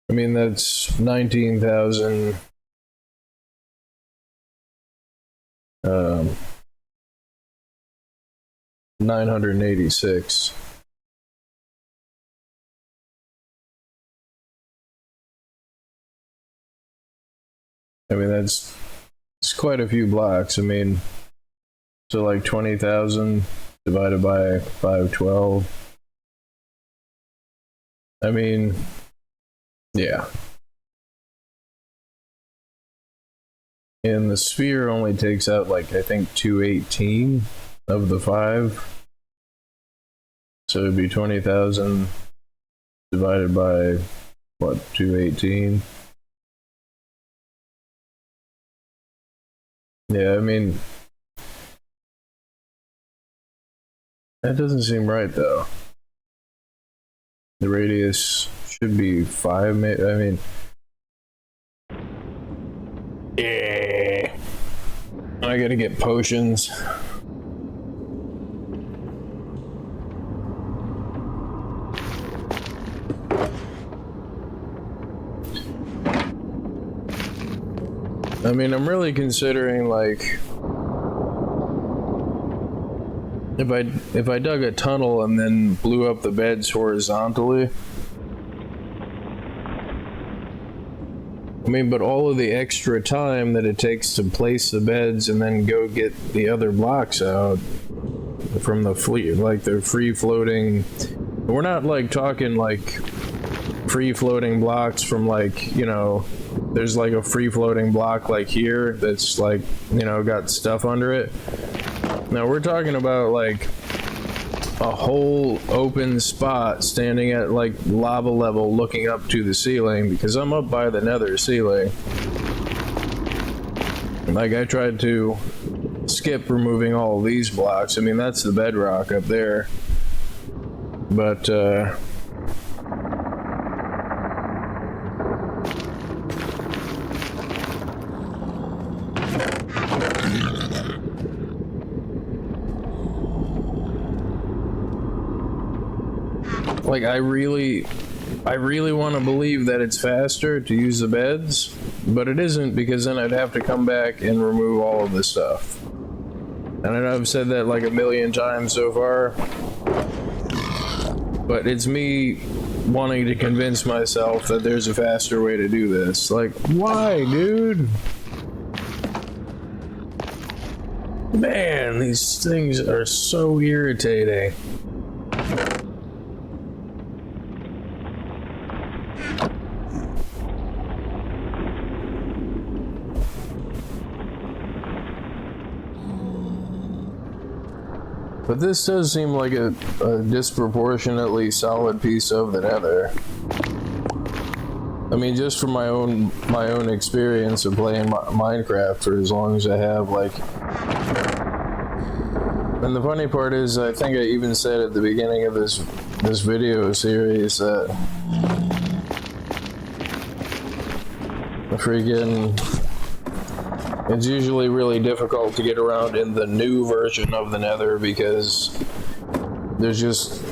I mean, that's 19,000 986. I mean, it's quite a few blocks. I mean, So like 20,000 divided by 512. I mean, yeah. And the sphere only takes out like, I think 218 of the 5. So it'd be 20,000 divided by what, 218? Yeah, I mean, that doesn't seem right though. The radius should be 5, I mean, yeah. I gotta get potions. I mean, I'm really considering like if I dug a tunnel and then blew up the beds horizontally. I mean, but all of the extra time that it takes to place the beds and then go get the other blocks out from the fleet, like the free floating. We're not like talking like free floating blocks from like, you know, there's like a free floating block like here that's like, you know, got stuff under it. Now we're talking about like a whole open spot standing at like lava level looking up to the ceiling, because I'm up by the nether ceiling. Like I tried to skip removing all of these blocks. I mean, that's the bedrock up there. But like I really want to believe that it's faster to use the beds, but it isn't, because then I'd have to come back and remove all of this stuff. And I know I've said that like a million times so far, but it's me wanting to convince myself that there's a faster way to do this. Like, why, dude? Man, these things are so irritating. But this does seem like a disproportionately solid piece of the nether. I mean, just from my own experience of playing Minecraft for as long as I have, like. And the funny part is, I think I even said at the beginning of this video series that it's usually really difficult to get around in the new version of the nether, because there's just,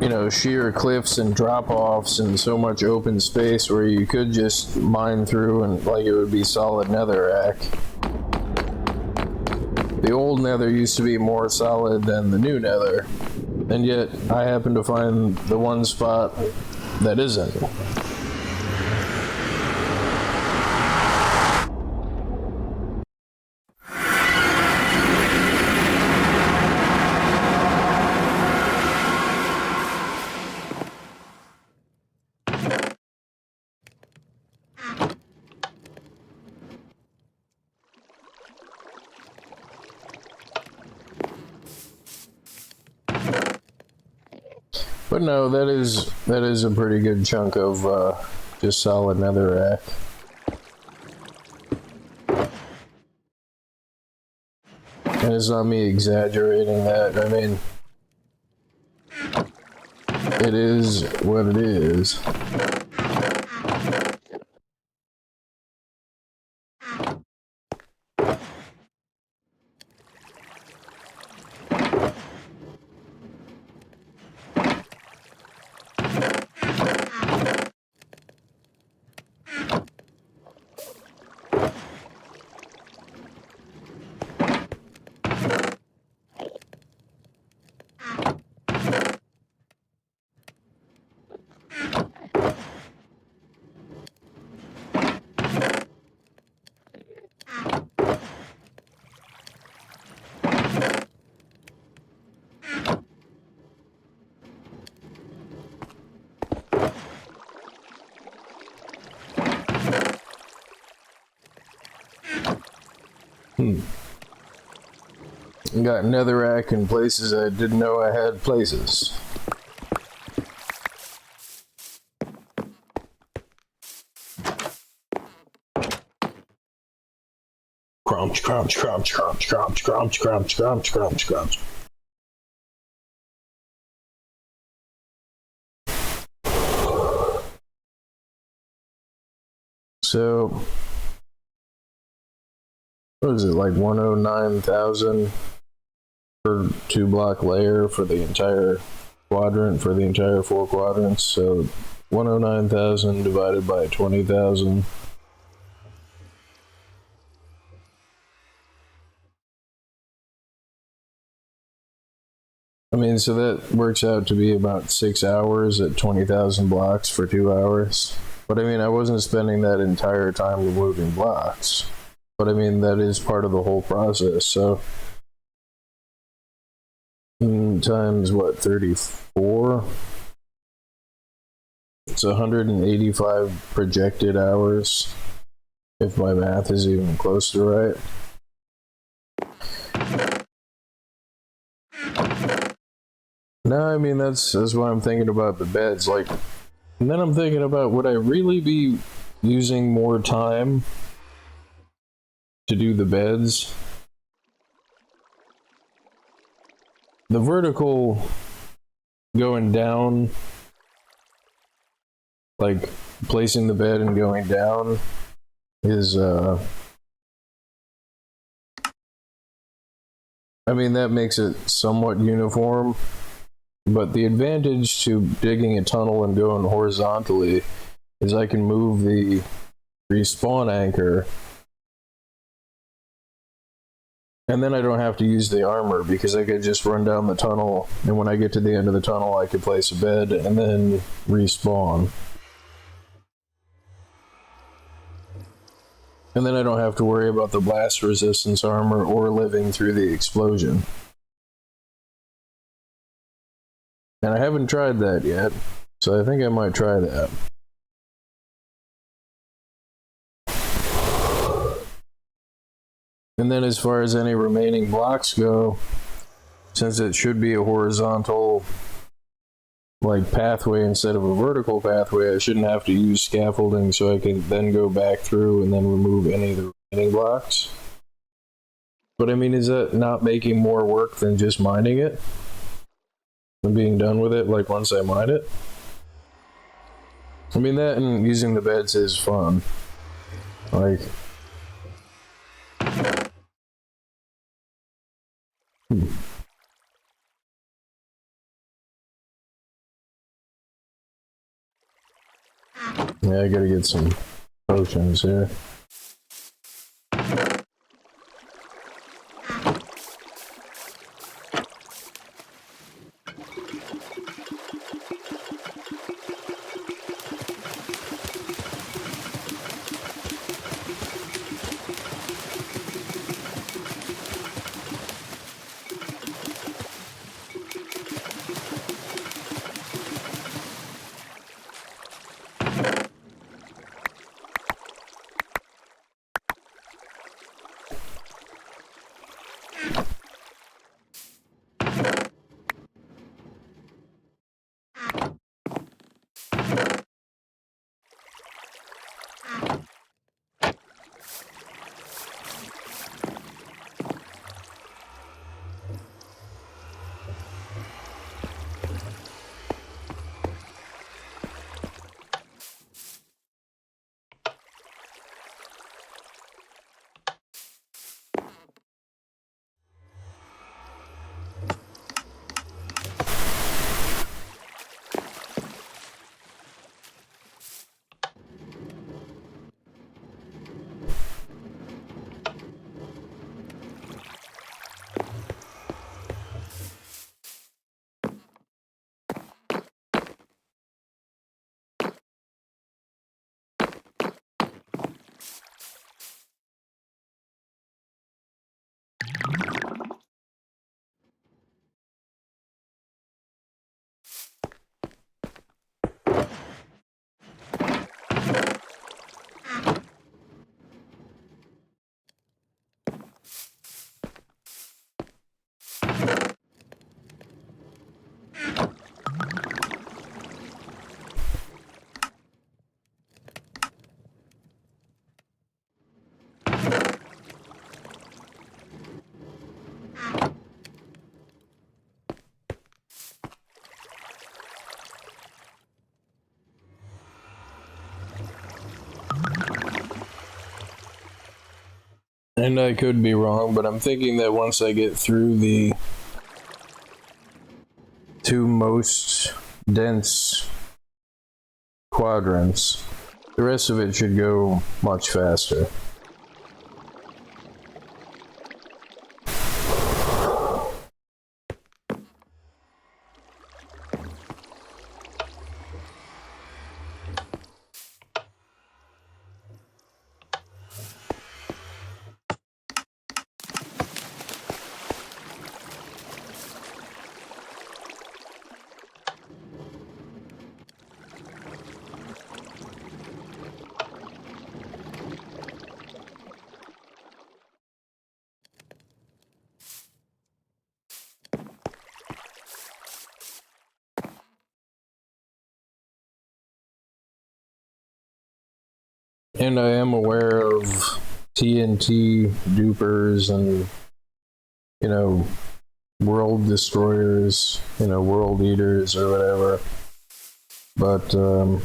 you know, sheer cliffs and drop-offs and so much open space where you could just mine through and like it would be solid netherak. The old nether used to be more solid than the new nether, and yet I happen to find the one spot that isn't. But no, that is a pretty good chunk of just solid netherak. And it's not me exaggerating that. I mean, it is what it is. Got netherak in places I didn't know I had places. Crunch, crunch, crunch, crunch, crunch, crunch, crunch, crunch, crunch, crunch. So, what is it, like 109,000 per 2-block layer for the entire quadrant, for the entire 4 quadrants? So, 109,000 divided by 20,000. I mean, so that works out to be about 6 hours at 20,000 blocks for 2 hours. But I mean, I wasn't spending that entire time removing blocks. But I mean, that is part of the whole process. So, times what, 34? It's 185 projected hours, if my math is even close to right. No, I mean, that's why I'm thinking about the beds. Like, and then I'm thinking about, would I really be using more time to do the beds? The vertical going down, like placing the bed and going down, is I mean, that makes it somewhat uniform. But the advantage to digging a tunnel and going horizontally is I can move the respawn anchor, and then I don't have to use the armor because I could just run down the tunnel, and when I get to the end of the tunnel I could place a bed and then respawn. And then I don't have to worry about the blast resistance armor or living through the explosion. And I haven't tried that yet, so I think I might try that. And then as far as any remaining blocks go, since it should be a horizontal like pathway instead of a vertical pathway, I shouldn't have to use scaffolding, so I can then go back through and then remove any of the remaining blocks. But I mean, is that not making more work than just mining it? And being done with it, like, once I mine it? I mean, that and using the beds is fun. Like... Yeah, I gotta get some potions here. And I could be wrong, but I'm thinking that once I get through the two most dense quadrants, the rest of it should go much faster. And I am aware of TNT dupers and, you know, world destroyers, you know, world eaters or whatever. But, no,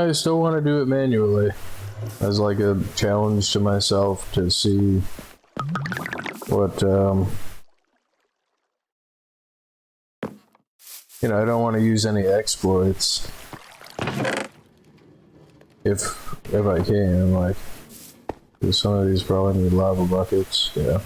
I still want to do it manually as like a challenge to myself to see what, you know, I don't want to use any exploits. If I can, like, because some of these probably need lava buckets, yeah.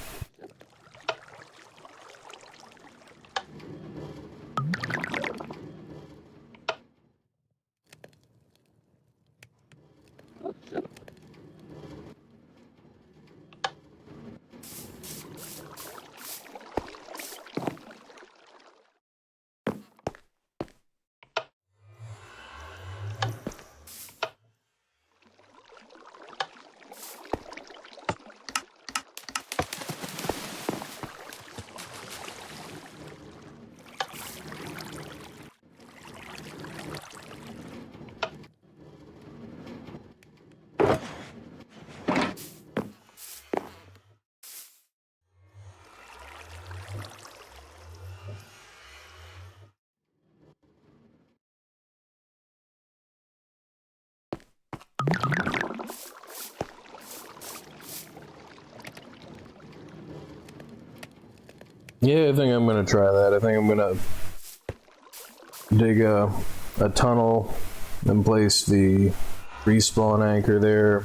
Yeah, I think I'm gonna try that. I think I'm gonna dig a tunnel and place the respawn anchor there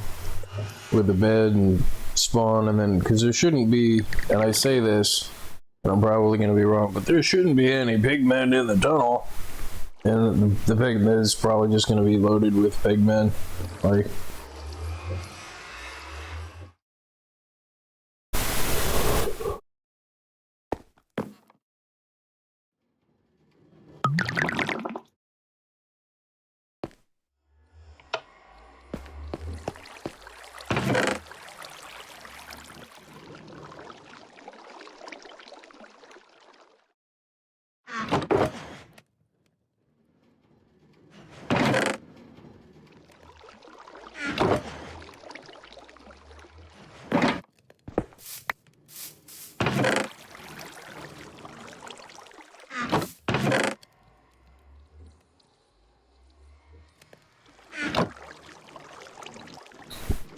with the bed and spawn, and then, because there shouldn't be, and I say this, and I'm probably gonna be wrong, but there shouldn't be any pigmen in the tunnel. And the pigmen is probably just gonna be loaded with pigmen. Like,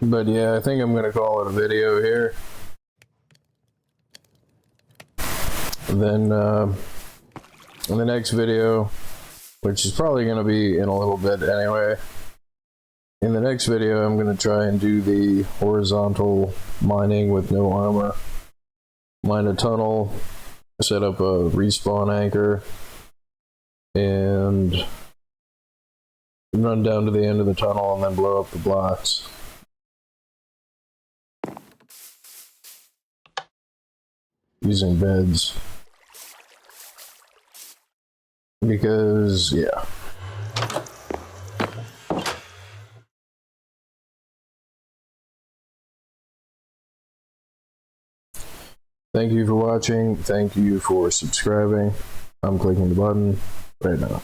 but yeah, I think I'm gonna call it a video here. Then in the next video, which is probably gonna be in a little bit anyway, in the next video I'm gonna try and do the horizontal mining with no armor. Mine a tunnel, set up a respawn anchor, and run down to the end of the tunnel and then blow up the blocks. Using beds. Because, yeah. Thank you for watching. Thank you for subscribing. I'm clicking the button right now.